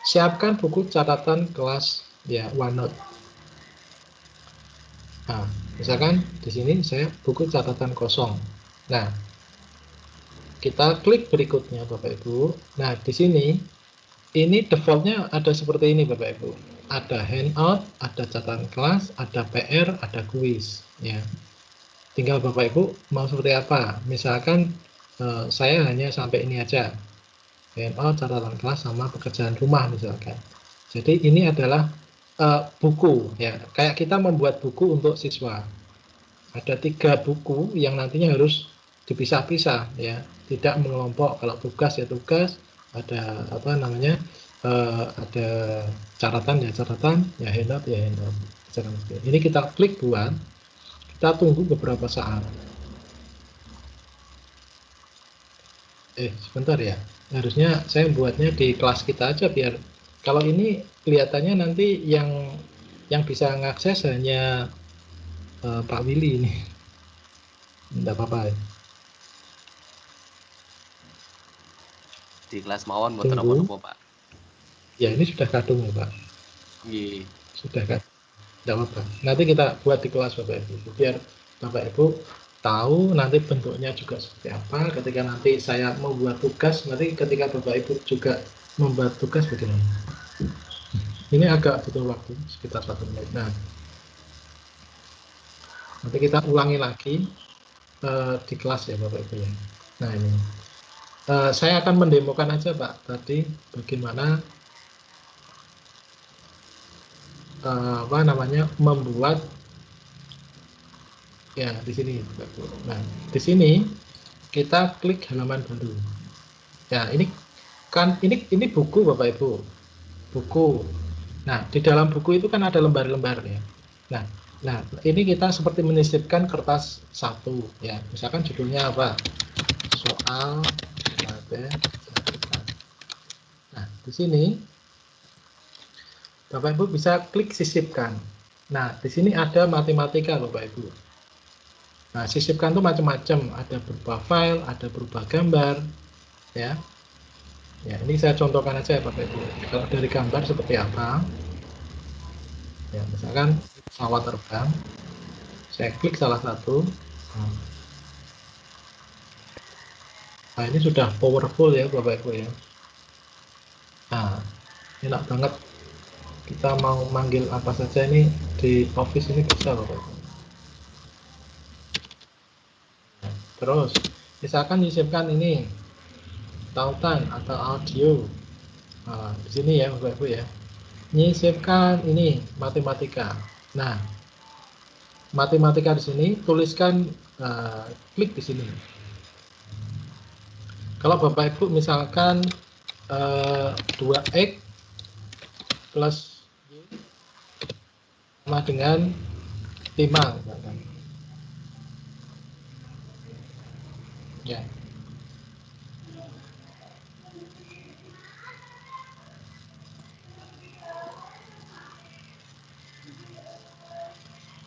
B: siapkan buku catatan kelas ya, OneNote. Nah, misalkan di sini saya buku catatan kosong. Nah, kita klik berikutnya Bapak Ibu. Nah, di sini ini defaultnya ada seperti ini Bapak Ibu. Ada handout, ada catatan kelas, ada PR, ada kuis ya. Tinggal Bapak Ibu mau seperti apa. Misalkan saya hanya sampai ini aja. Handout, catatan kelas sama pekerjaan rumah misalkan. Jadi ini adalah buku ya, kayak kita membuat buku untuk siswa. Ada 3 buku yang nantinya harus dipisah-pisah ya, tidak mengelompok. Kalau tugas ya tugas, ada ada catatan ya catatan, ya handout ya handout. Ini kita klik buat, kita tunggu beberapa saat. Sebentar ya, harusnya saya buatnya di kelas kita aja, biar kalau ini kelihatannya nanti yang bisa mengakses hanya Pak Willy ini. Tidak apa-apa ya.
A: Di kelas mawon buat apa Pak?
B: Ya, ini sudah kadung ya Pak.
A: Iya.
B: Sudah kadung. Tidak apa-apa. Nanti kita buat di kelas Bapak Ibu, biar Bapak Ibu tahu nanti bentuknya juga seperti apa. Ketika nanti saya membuat tugas, nanti ketika Bapak Ibu juga membuat tugas bagaimana. Ini agak butuh waktu sekitar 1 menit. Nah, nanti kita ulangi lagi di kelas ya Bapak Ibu ya. Nah, ini saya akan mendemokan aja Pak tadi bagaimana membuat ya di sini Bapak Ibu. Nah, di sini kita klik halaman baru. Ya, ini kan ini buku Bapak Ibu. Buku. Nah, di dalam buku itu kan ada lembar-lembar ya. Nah, ini kita seperti menyisipkan kertas 1 ya. Misalkan judulnya apa? Soal matematika. Nah, di sini Bapak Ibu bisa klik sisipkan. Nah, di sini ada matematika Bapak Ibu. Nah, sisipkan itu macam-macam, ada berupa file, ada berupa gambar ya. Ya, ini saya contohkan aja ya Bapak Ibu. Kalau dari gambar seperti apa? Ya, misalkan pesawat terbang. Saya klik salah satu. Nah, ini sudah powerful ya Bapak Ibu ya. Nah, enak banget. Kita mau manggil apa saja ini di Office ini bisa Bapak Ibu. Nah, terus, misalkan disisipkan ini tautan atau audio. Nah, di sini ya Bapak Ibu ya. Nyisipkan ini matematika. Nah, matematika di sini tuliskan klik di sini. Kalau Bapak Ibu misalkan 2x plus y sama dengan 5 misalkan. Ya.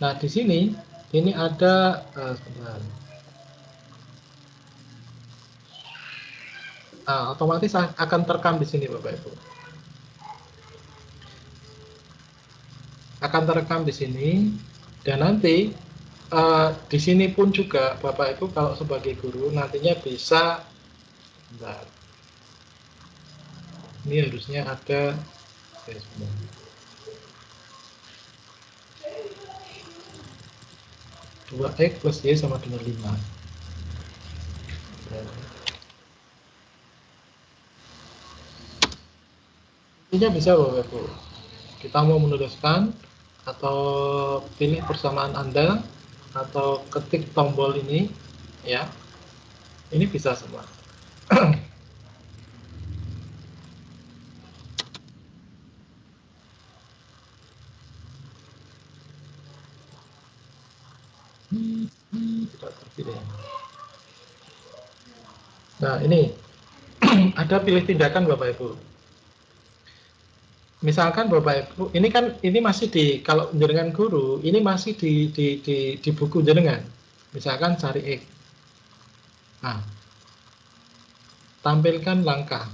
B: Nah, di sini ini ada sebentar. Nah, otomatis akan terekam di sini Bapak Ibu. akan terekam di sini, dan nanti di sini pun juga Bapak Ibu kalau sebagai guru nantinya bisa, bentar, ini harusnya ada 2x plus y sama dengan 5. Intinya bisa Bapak Ibu, kita mau menuliskan atau pilih persamaan Anda atau ketik tombol ini ya, ini bisa semua. Tidak terpilih. Nah ini ada pilih tindakan Bapak Ibu. Misalkan Bapak Ibu, ini masih kalau jenengan guru, ini masih di buku jenengan. Misalkan cari X. Nah, tampilkan langkah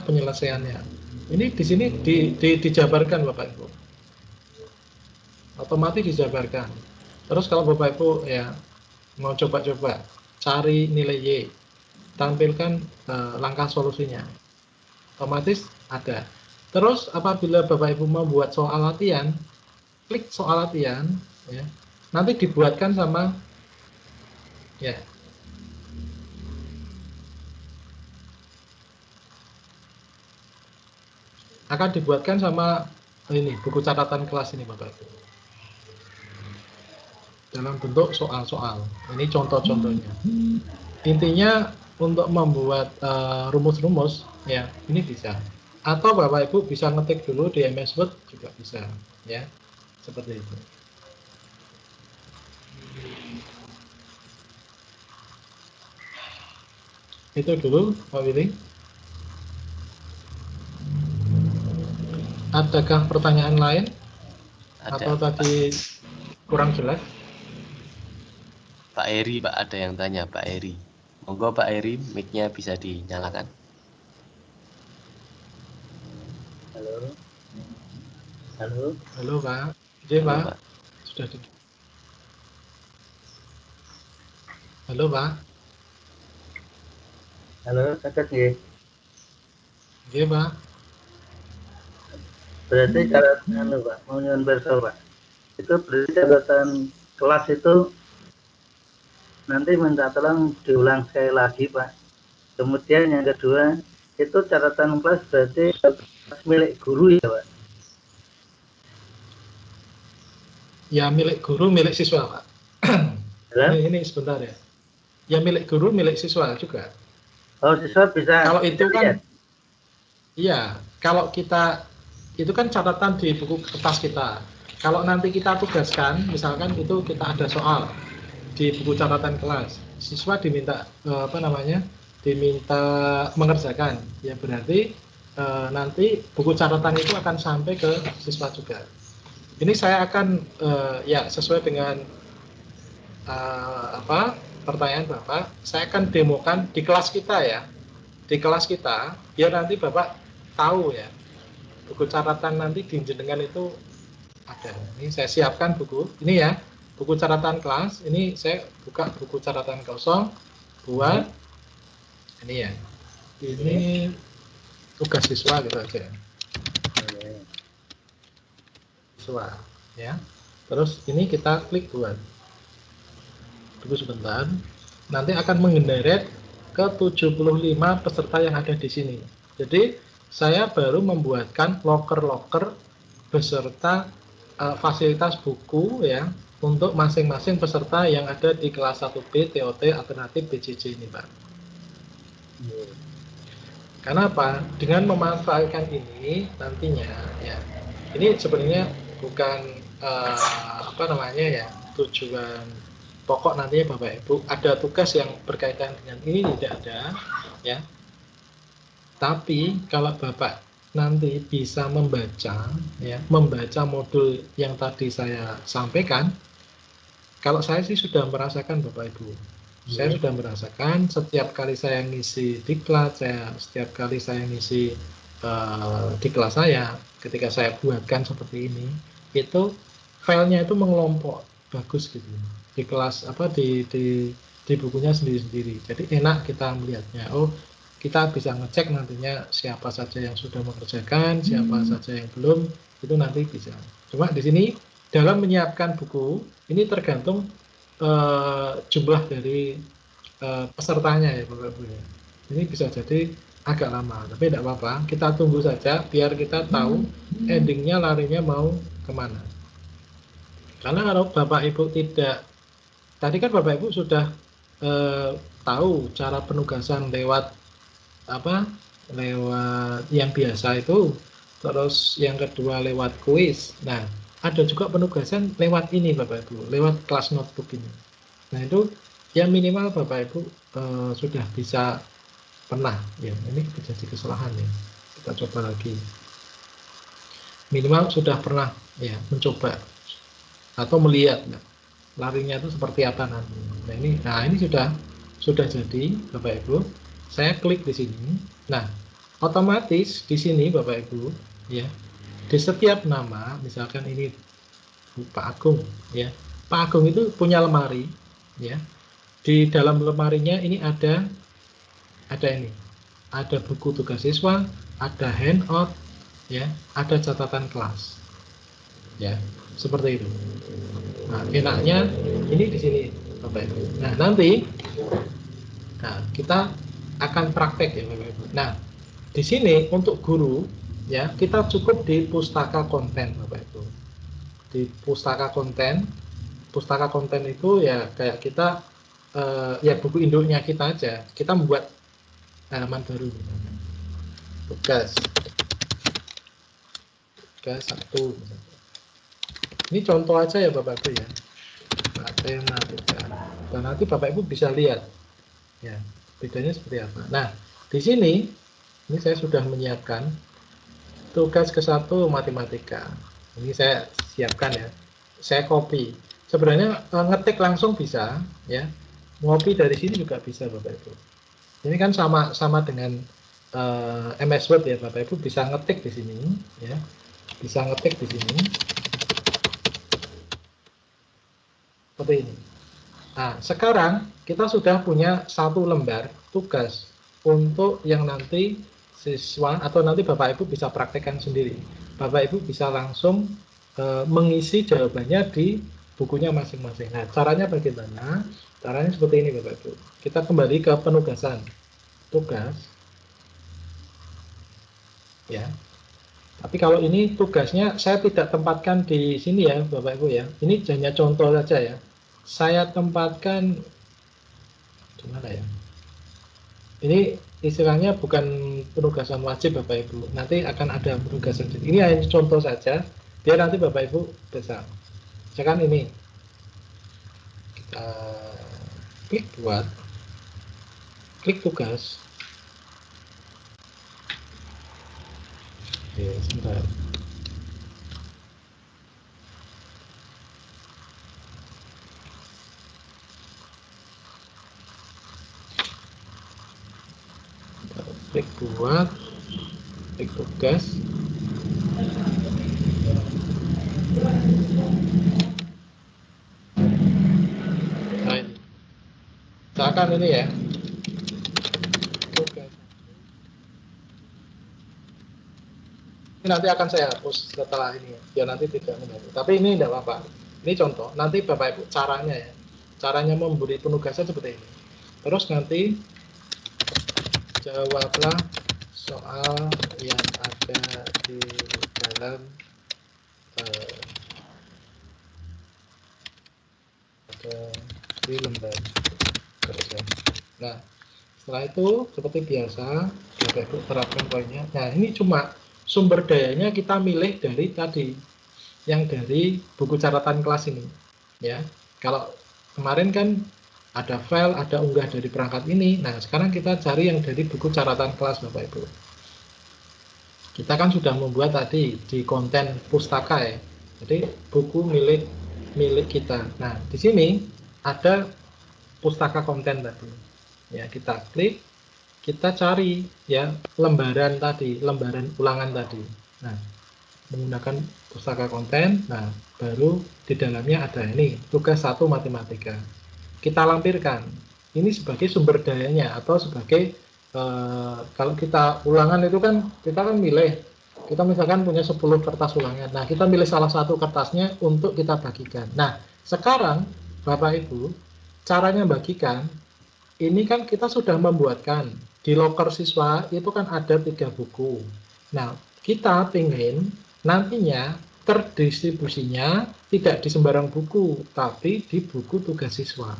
B: penyelesaiannya. Ini di sini dijabarkan Bapak Ibu. Otomatis dijabarkan. Terus kalau Bapak Ibu ya mau coba-coba cari nilai Y, tampilkan langkah solusinya. Otomatis ada. Terus apabila Bapak Ibu mau buat soal latihan, klik soal latihan ya. Nanti dibuatkan sama ya. Akan dibuatkan sama ini buku catatan kelas ini Bapak Ibu. Dalam bentuk soal-soal. Ini contoh-contohnya. Intinya untuk membuat rumus-rumus ya, ini bisa. Atau Bapak Ibu bisa ngetik dulu di MS Word juga bisa ya. Seperti itu. Itu dulu Pak Willy. Adakah pertanyaan lain?
A: Ada,
B: Atau tadi kurang jelas?
A: Pak Eri, Pak, ada yang tanya, Pak Eri. Monggo Pak Eri, mic-nya bisa dinyalakan.
I: Halo. Halo.
B: Halo Pak. Iya Pak.
A: Pak.
B: Sudah di... Halo Pak.
I: Halo, sakit nggih?
B: Iya Pak.
I: Berarti catatan Pak, mau nyuwun pirsa Pak. Itu berarti catatan kelas itu nanti minta tolong diulang sekali lagi Pak. Kemudian yang kedua, itu catatan kelas berarti milik guru ya Pak?
B: Ya milik guru, milik siswa Pak. Ini sebentar ya. Ya milik guru, milik siswa juga.
I: Oh siswa bisa.
B: Kalau itu
I: bisa
B: kan,
I: lihat?
B: iya. Kalau kita itu kan catatan di buku kertas kita. Kalau nanti kita tugaskan, misalkan itu kita ada soal di buku catatan kelas, siswa diminta diminta mengerjakan. Ya berarti nanti buku catatan itu akan sampai ke siswa juga. Ini saya akan ya sesuai dengan pertanyaan Bapak, saya akan demokan di kelas kita ya. Di kelas kita, biar nanti Bapak tahu ya. Buku catatan nanti di jenengan itu ada. Ini saya siapkan buku. Ini ya, buku catatan kelas. Ini saya buka buku catatan kosong buat ini ya. Ini tugas siswa gitu aja. Siswa ya. Terus ini kita klik buat. Tunggu sebentar. Nanti akan mengenderet ke 75 peserta yang ada di sini. Jadi saya baru membuatkan loker-loker beserta fasilitas buku ya untuk masing-masing peserta yang ada di kelas 1B TOT alternatif BJJ ini Pak. Karena apa? Dengan memanfaatkan ini nantinya ya, ini sebenarnya bukan tujuan pokok nantinya Bapak Ibu, ada tugas yang berkaitan dengan ini tidak ada ya. Tapi kalau Bapak nanti bisa membaca ya, membaca modul yang tadi saya sampaikan, kalau saya sih sudah merasakan Bapak Ibu. Saya sudah merasakan setiap kali saya ngisi diklat, setiap kali saya ngisi di kelas saya, ketika saya buatkan seperti ini, itu filenya itu mengelompok bagus gitu di kelas di bukunya sendiri-sendiri. Jadi enak kita melihatnya. Oh, kita bisa ngecek nantinya siapa saja yang sudah mengerjakan, siapa saja yang belum, itu nanti bisa. Cuma di sini dalam menyiapkan buku ini tergantung jumlah dari pesertanya ya Bapak Ibu ya. Ini bisa jadi agak lama, tapi tidak apa-apa. Kita tunggu saja biar kita tahu endingnya larinya mau kemana. Karena kalau Bapak Ibu tidak, tadi kan Bapak Ibu sudah tahu cara penugasan lewat lewat yang biasa itu, terus yang kedua lewat kuis. Nah, ada juga penugasan lewat ini Bapak Ibu, lewat kelas notebook ini. Nah, itu ya minimal Bapak Ibu sudah bisa pernah ya, ini terjadi kesalahan ya, kita coba lagi, minimal sudah pernah ya mencoba atau melihat larinya itu seperti apa nanti. Nah ini sudah jadi Bapak Ibu. Saya klik di sini. Nah otomatis di sini Bapak Ibu ya, di setiap nama, misalkan ini Pak Agung ya, Pak Agung itu punya lemari ya. Di dalam lemarinya ini ada ini, ada buku tugas siswa, ada handout ya, ada catatan kelas ya, seperti itu. Nah enaknya ini di sini Bapak Ibu. Nah nanti kita akan praktek ya Bapak Ibu. Nah di sini untuk guru ya, kita cukup di pustaka konten Bapak Ibu. Di pustaka konten itu ya kayak kita ya buku induknya kita aja, kita membuat halaman baru misalkan. Tugas 1 misalkan. Ini contoh aja ya Bapak Ibu ya, matematika. Dan nanti Bapak Ibu bisa lihat ya bedanya seperti apa. Nah di sini ini saya sudah menyiapkan tugas ke-1 matematika. Ini saya siapkan ya, saya copy. Sebenarnya ngetik langsung bisa ya, ngopi dari sini juga bisa Bapak Ibu. Ini kan sama dengan MS Word ya Bapak Ibu, bisa ngetik di sini ya, bisa ngetik di sini seperti ini. Nah sekarang kita sudah punya 1 lembar tugas untuk yang nanti siswa atau nanti Bapak Ibu bisa praktekkan sendiri. Bapak Ibu bisa langsung mengisi jawabannya di bukunya masing-masing. Nah caranya bagaimana? Caranya seperti ini Bapak Ibu. Kita kembali ke penugasan tugas ya. Tapi kalau ini tugasnya saya tidak tempatkan di sini ya Bapak Ibu ya. Ini hanya contoh saja ya. Saya tempatkan di mana ya? Ini istilahnya bukan penugasan wajib Bapak Ibu. Nanti akan ada penugasan. Ini hanya contoh saja biar nanti Bapak Ibu bisa. Misalkan ini kita klik buat, klik tugas. Oke, sebentar. Klik buat, klik tugas. Nah ini, misalkan ini ya, tugas. Ini nanti akan saya hapus setelah ini ya, biar nanti tidak mengganggu. Tapi ini tidak apa-apa. Ini contoh. Nanti Bapak Ibu caranya ya, caranya memberi penugasan seperti ini. Terus nanti jawablah soal yang ada di dalam di lembar kerja. Nah, setelah itu seperti biasa Bapak Ibu terapkan poinnya. Nah, ini cuma sumber dayanya kita milih dari tadi yang dari buku catatan kelas ini ya. Kalau kemarin kan ada file, ada unggah dari perangkat ini. Nah, sekarang kita cari yang dari buku catatan kelas Bapak Ibu. Kita kan sudah membuat tadi di konten pustaka ya. Jadi buku milik kita. Nah, di sini ada pustaka konten tadi. Ya, kita klik. kita cari ya lembaran tadi, lembaran ulangan tadi. Nah, menggunakan pustaka konten, nah baru di dalamnya ada ini tugas 1 matematika. Kita lampirkan ini sebagai sumber dayanya atau sebagai kalau kita ulangan itu kan kita kan milih, kita misalkan punya 10 kertas ulangan. Nah, kita milih salah satu kertasnya untuk kita bagikan. Nah, sekarang Bapak Ibu, caranya bagikan ini kan kita sudah membuatkan di loker siswa itu kan ada 3 buku. Nah, kita ingin nantinya terdistribusinya tidak di sembarang buku, tapi di buku tugas siswa.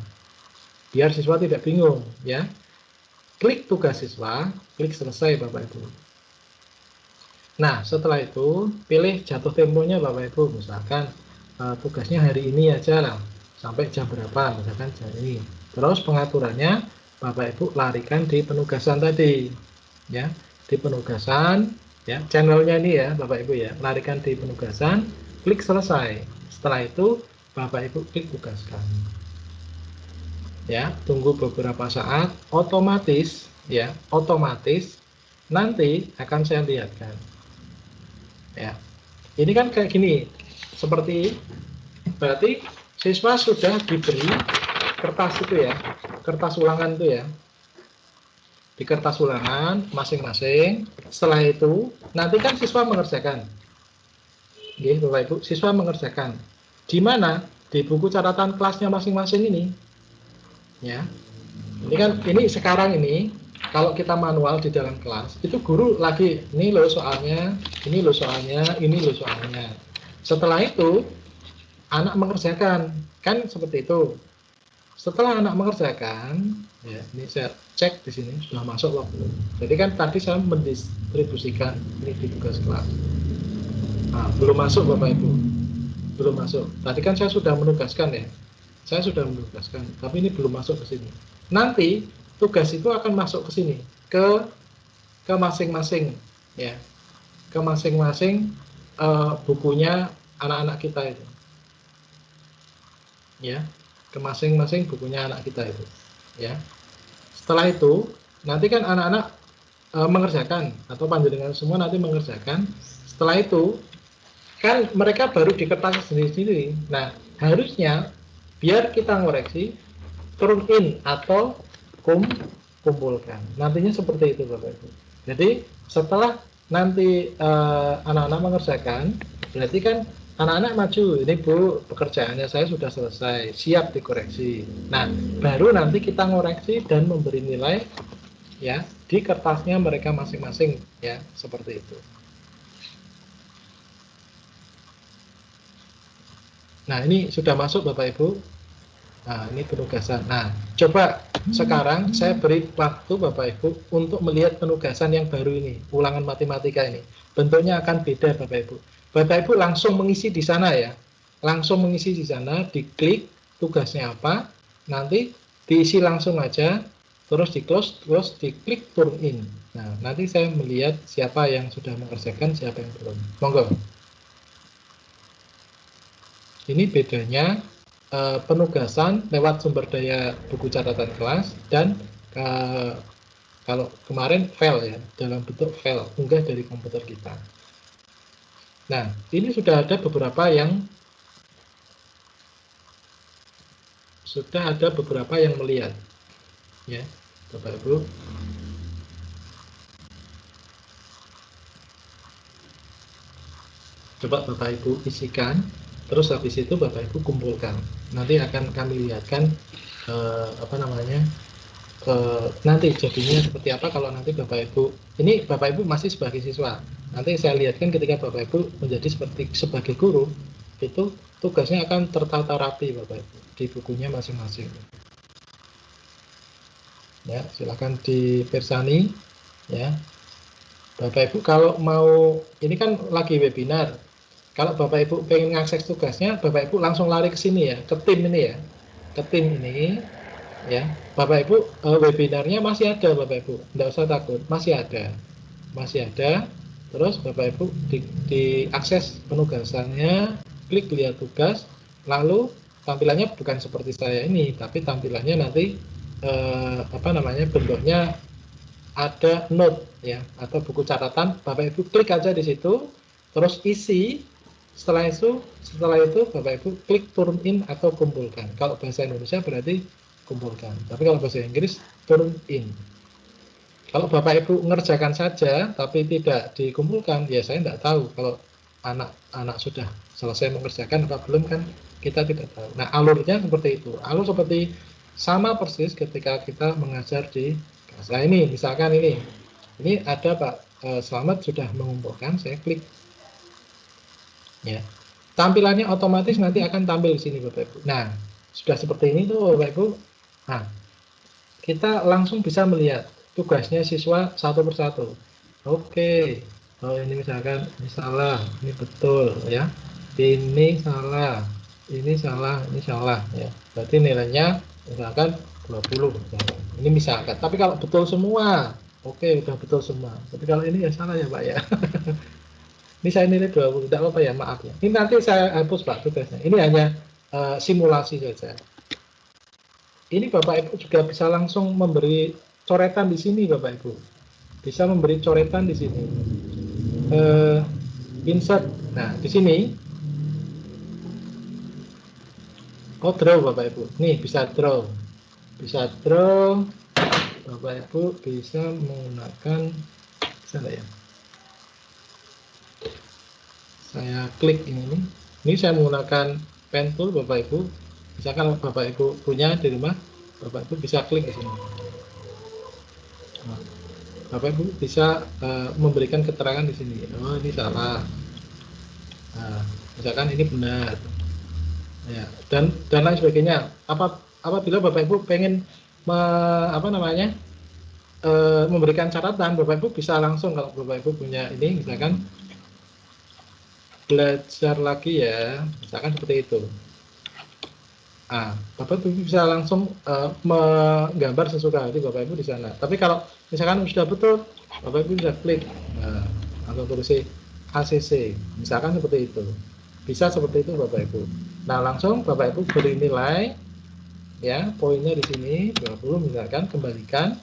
B: Biar siswa tidak bingung, ya. Klik tugas siswa, klik selesai Bapak Ibu. Nah, setelah itu pilih jatuh temponya Bapak Ibu, misalkan tugasnya hari ini aja lah, sampai jam berapa, misalkan jam ini. Terus pengaturannya Bapak Ibu larikan di penugasan tadi, ya, di penugasan, ya, channelnya ini ya Bapak Ibu ya, larikan di penugasan, klik selesai. Setelah itu Bapak Ibu klik tugaskan, ya, tunggu beberapa saat, otomatis, ya, otomatis nanti akan saya lihatkan, ya. Ini kan kayak gini, seperti berarti siswa sudah diberi kertas itu ya, kertas ulangan itu ya, di kertas ulangan masing-masing. Setelah itu nanti kan siswa mengerjakan, oke, Bapak Ibu, siswa mengerjakan di mana, di buku catatan kelasnya masing-masing ini, ya. Ini kan ini sekarang ini kalau kita manual di dalam kelas itu guru lagi ini loh soalnya, ini loh soalnya, ini loh soalnya. Setelah itu anak mengerjakan, kan seperti itu. Setelah anak mengerjakan, ya, ini saya cek di sini sudah masuk loh belum. Jadi kan tadi saya mendistribusikan ini di tugas kelas. Nah, belum masuk Bapak Ibu, belum masuk. Tadi kan saya sudah menugaskan ya, saya sudah menugaskan, tapi ini belum masuk ke sini. Nanti tugas itu akan masuk ke sini, ke masing-masing, ya, ke masing-masing bukunya anak-anak kita itu, ya, ke masing-masing bukunya anak kita itu, ya. Setelah itu nanti kan anak-anak mengerjakan atau panjenengan semua nanti mengerjakan. Setelah itu kan mereka baru di kertas sendiri-sendiri. Nah, harusnya biar kita ngoreksi turun in atau kumpulkan. Nantinya seperti itu Bapak Ibu. Jadi setelah nanti anak-anak mengerjakan, berarti kan anak-anak maju, ini Bu, pekerjaannya saya sudah selesai, siap dikoreksi. Nah, baru nanti kita ngoreksi dan memberi nilai, ya, di kertasnya mereka masing-masing, ya, seperti itu. Nah, ini sudah masuk Bapak Ibu. Nah, ini penugasan. Nah, coba sekarang saya beri waktu Bapak Ibu untuk melihat penugasan yang baru ini, ulangan matematika ini. Bentuknya akan beda Bapak Ibu. Bapak Ibu langsung mengisi di sana ya, langsung mengisi di sana, diklik tugasnya apa, nanti diisi langsung aja, terus di close, terus diklik turn in. Nah, nanti saya melihat siapa yang sudah mengerjakan, siapa yang belum. Monggo. Ini bedanya penugasan lewat sumber daya buku catatan kelas dan kalau kemarin file ya, dalam bentuk file, unggah dari komputer kita. Nah, ini sudah ada beberapa yang melihat, ya, Bapak Ibu. Coba Bapak Ibu isikan, terus habis itu Bapak Ibu kumpulkan. Nanti akan kami lihatkan nanti jadinya seperti apa kalau nanti Bapak Ibu. Ini Bapak Ibu masih sebagai siswa. Nanti saya lihatkan ketika Bapak Ibu menjadi sebagai guru, itu tugasnya akan tertata rapi Bapak Ibu di bukunya masing-masing. Ya, silakan dipersani, ya. Bapak Ibu kalau mau, ini kan lagi webinar. Kalau Bapak Ibu pengen mengakses tugasnya, Bapak Ibu langsung lari ke sini ya, ke tim ini ya. Ke tim ini, ya. Bapak Ibu webinarnya masih ada Bapak Ibu, tidak usah takut, masih ada. Masih ada. Terus Bapak Ibu diakses penugasannya, klik lihat tugas, lalu tampilannya bukan seperti saya ini, tapi tampilannya nanti bentuknya ada note ya, atau buku catatan, Bapak Ibu klik aja di situ, terus isi. Setelah itu Bapak Ibu klik turn in atau kumpulkan. Kalau bahasa Indonesia berarti kumpulkan, tapi kalau bahasa Inggris turn in. Kalau Bapak Ibu mengerjakan saja tapi tidak dikumpulkan, ya saya tidak tahu kalau anak-anak sudah selesai mengerjakan apa belum, kan kita tidak tahu. Nah, alurnya seperti itu. Alur seperti sama persis ketika kita mengajar di kelas. Nah, ini misalkan ini ada Pak Slamet sudah mengumpulkan, saya klik. Ya. Tampilannya otomatis nanti akan tampil di sini Bapak Ibu. Nah, sudah seperti ini tuh Bapak Ibu. Nah, kita langsung bisa melihat tugasnya siswa satu persatu. Oke. Oh, ini misalkan ini salah, ini betul ya. Ini salah, ini salah, ini salah ya. Berarti nilainya misalkan 20 misalkan. Ini misalkan. Tapi kalau betul semua, oke, udah betul semua. Tapi kalau ini ya salah ya Pak ya. Ini saya nilai 20, tidak apa-apa ya, maaf ya. Ini nanti saya hapus Pak tugasnya. Ini hanya simulasi saja. Ini Bapak Ibu juga bisa langsung memberi coretan di sini Bapak Ibu. Bisa memberi coretan di sini. Insert. Nah, di sini. Oh, draw Bapak Ibu. Nih, bisa draw. Bisa draw. Bapak Ibu bisa menggunakan, bisa nggak ya? Saya klik ini saya menggunakan pen tool Bapak Ibu. Misalkan Bapak Ibu punya di rumah, Bapak Ibu bisa klik di sini. Nah, Bapak Ibu bisa memberikan keterangan di sini. Oh, ini salah. Nah, misalkan ini benar. Ya, dan lain sebagainya. Apabila Bapak Ibu pengen memberikan catatan, Bapak Ibu bisa langsung, kalau Bapak Ibu punya ini misalkan belajar lagi ya, misalkan seperti itu. Bapak Ibu bisa langsung menggambar sesuka hati Bapak Ibu di sana. Tapi kalau misalkan sudah betul, Bapak Ibu bisa klik atau tulis ACC, misalkan seperti itu. Bisa seperti itu Bapak Ibu. Nah, langsung Bapak Ibu beri nilai ya, poinnya di sini 20 misalkan, kembalikan.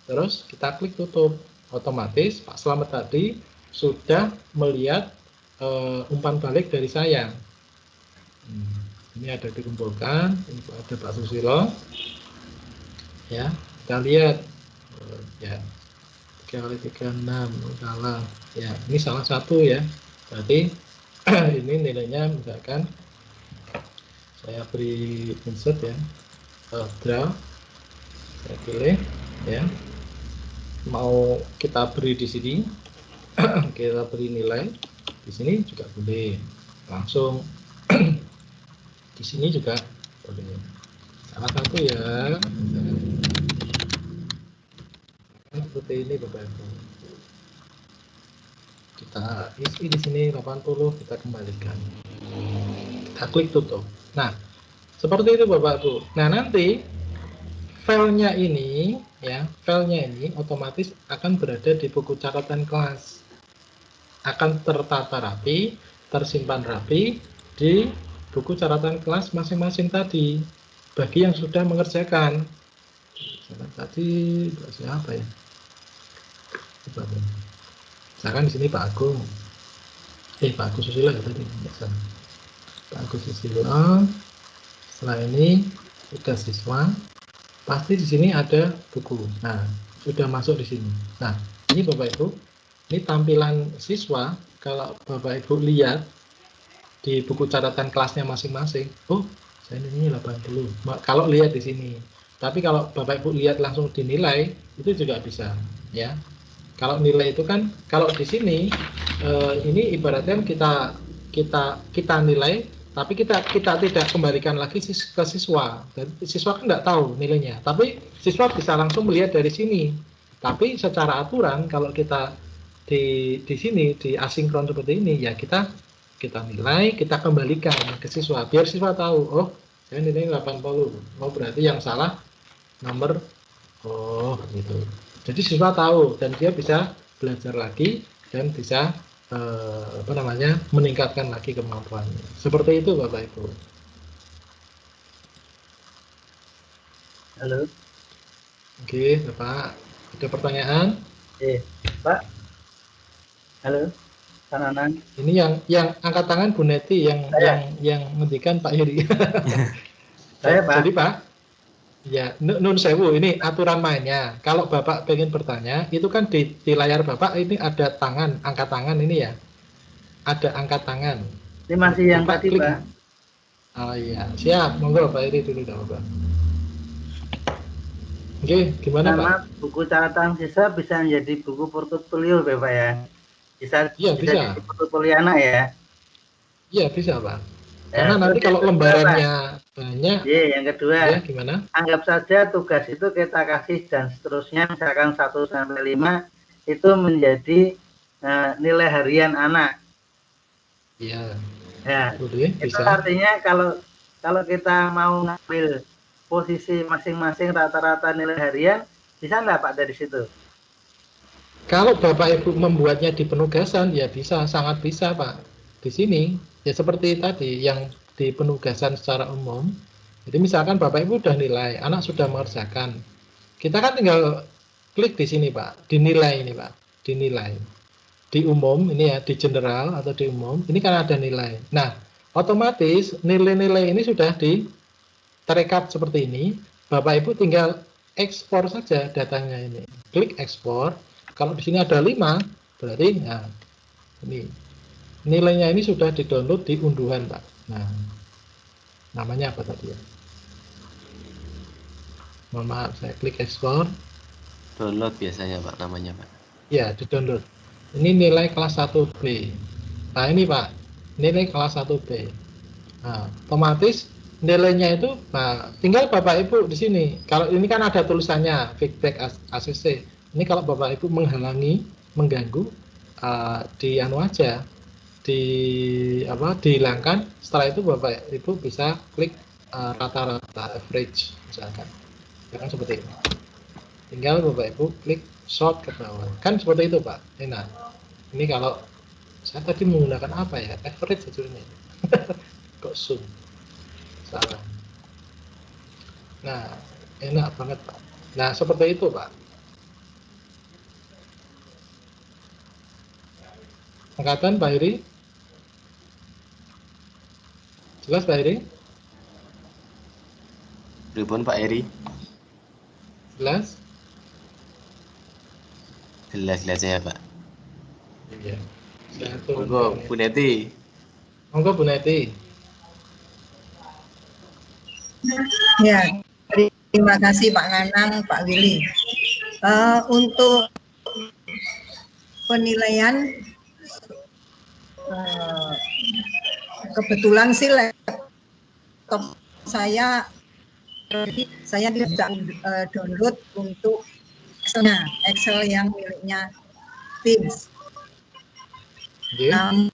B: Terus kita klik tutup. Otomatis Pak Slamet tadi sudah melihat umpan balik dari saya. Ini ada dikumpulkan, ini ada Pak Susilo. Ya, kita lihat ya, 3 kali 3 6 salah. Ya, ini salah satu ya. Berarti ini nilainya misalkan saya beri insert ya, draw. Saya pilih ya. Mau kita beri di sini, kita beri nilai. Di sini juga boleh, langsung di sini juga boleh. Salah satu ya, seperti ini Bapak Ibu. Kita isi di sini 80, kita kembalikan. Kita klik tutup. Nah, seperti itu Bapak Ibu. Nah, nanti filenya ini ya, filenya ini otomatis akan berada di buku catatan kelas. Akan tertata rapi, tersimpan rapi di buku catatan kelas masing-masing tadi. Bagi yang sudah mengerjakan. Tadi siapa ya? Misalkan di sini Pak Agung. Pak Agus Susilo ya tadi. Pak Agus Susilo. Setelah ini sudah siswa. Pasti di sini ada buku. Nah, sudah masuk di sini. Nah, ini Bapak Ibu. Ini tampilan siswa, kalau Bapak Ibu lihat di buku catatan kelasnya masing-masing, oh, saya ini 80. Kalau lihat di sini. Tapi kalau Bapak Ibu lihat langsung dinilai, itu juga bisa, ya. Kalau nilai itu kan, kalau di sini ini ibaratnya kita nilai, tapi kita tidak kembalikan lagi ke siswa. Dan siswa kan nggak tahu nilainya, tapi siswa bisa langsung melihat dari sini. Tapi secara aturan kalau kita di sini di asinkron seperti ini ya, kita nilai, kita kembalikan ke siswa biar siswa tahu, oh saya nilai 80, oh berarti yang salah nomor, oh gitu. Jadi siswa tahu dan dia bisa belajar lagi dan bisa meningkatkan lagi kemampuannya. Seperti itu Bapak Ibu.
I: Halo.
B: Oke Bapak, Ada pertanyaan?
I: Pak. Halo, Pak Nanang.
B: Ini yang angkat tangan Bu Neti, yang ngendikan Pak Heri.
I: Saya, Pak.
B: Jadi Pak, ya nun sewu, ini aturan mainnya. Kalau Bapak pengen bertanya, itu kan di layar Bapak ini ada tangan, angkat tangan ini ya. Ada angkat tangan.
I: Ini masih yang
B: Bapak
I: tadi,
B: klik.
I: Pak.
B: Oh iya, siap. Monggo Pak Heri dulu dah, Bapak. Oke, gimana Pak?
I: Buku catatan siswa bisa menjadi buku portofolio, Bapak ya? Bisa jadi portofolio anak ya?
B: Iya, bisa Pak. Karena nanti kalau lembarannya banyak.
I: Yang kedua,
B: ya, gimana?
I: Anggap saja tugas itu kita kasih dan seterusnya, misalkan 1 sampai 5 itu menjadi nilai harian anak.
B: Iya.
I: Ya,
B: boleh,
I: itu
B: bisa.
I: artinya kalau kita mau ngambil posisi masing-masing rata-rata nilai harian, bisa nggak Pak dari situ?
B: Kalau Bapak Ibu membuatnya di penugasan, ya bisa, sangat bisa Pak. Di sini, ya seperti tadi, yang di penugasan secara umum, jadi misalkan Bapak Ibu sudah nilai, anak sudah mengerjakan, kita kan tinggal klik di sini Pak, dinilai ini Pak, dinilai. Di umum, ini ya, di general atau di umum, ini kan ada nilai. Nah, otomatis nilai-nilai ini sudah terekap seperti ini, Bapak Ibu tinggal ekspor saja datanya ini. Klik ekspor. Kalau di sini ada 5, berarti nah, ini nilainya ini sudah di-download di unduhan, Pak. Nah, namanya apa tadi ya? Mohon maaf, saya klik ekspor.
A: Download biasanya Pak namanya Pak.
B: Ya, di-download. Ini nilai kelas 1B. Nah, ini Pak, nilai kelas 1B. Nah, otomatis nilainya itu, nah, tinggal Bapak Ibu di sini. Kalau ini kan ada tulisannya feedback ACC. Ini kalau Bapak Ibu menghalangi, mengganggu, di anu aja, dihilangkan. Setelah itu Bapak Ibu bisa klik rata-rata average misalkan. Ya kan seperti ini. Tinggal Bapak Ibu klik short ke bawah. Kan seperti itu Pak. Nah, ini kalau saya tadi menggunakan apa ya? Average saja ini. Kok zoom? Salah. Nah, enak banget Pak. Nah, seperti itu Pak. Angkatan Pak Heri? Jelas Pak Heri?
A: Pripun Pak Heri?
B: Jelas?
A: Jelas ya Pak.
B: Iya.
A: Monggo Bu Neti.
B: Monggo Bu Neti.
J: Ya, terima kasih Pak Nanang, Pak Willy. Untuk penilaian, kebetulan sih laptop saya tidak download untuk Excel yang miliknya Teams. Namun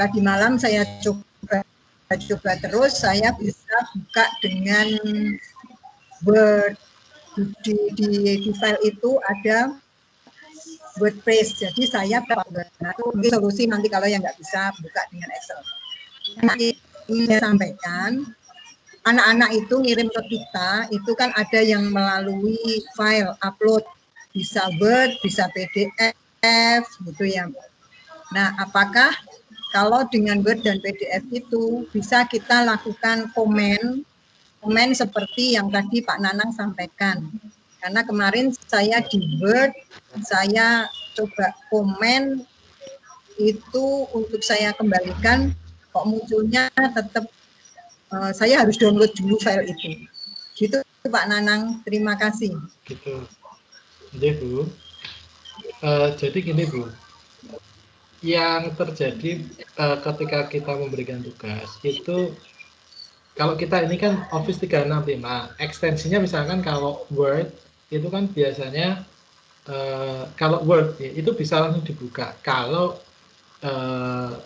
J: tadi malam saya coba terus, saya bisa buka dengan Word. Di file itu ada WordPress, jadi saya mungkin solusi nanti kalau yang nggak bisa buka dengan Excel. Nanti ingin saya sampaikan, anak-anak itu ngirim ke kita, itu kan ada yang melalui file upload, bisa Word, bisa PDF, gitu ya. Nah, apakah kalau dengan Word dan PDF itu bisa kita lakukan komen seperti yang tadi Pak Nanang sampaikan? Karena kemarin saya di Word, saya coba komen itu untuk saya kembalikan, kok munculnya tetap saya harus download dulu file itu. Gitu Pak Nanang, terima kasih.
B: Gitu. Jadi Bu, jadi gini Bu, yang terjadi ketika kita memberikan tugas itu, kalau kita ini kan Office 365, ekstensinya misalkan kalau Word itu kan biasanya kalau Word itu bisa langsung dibuka. Kalau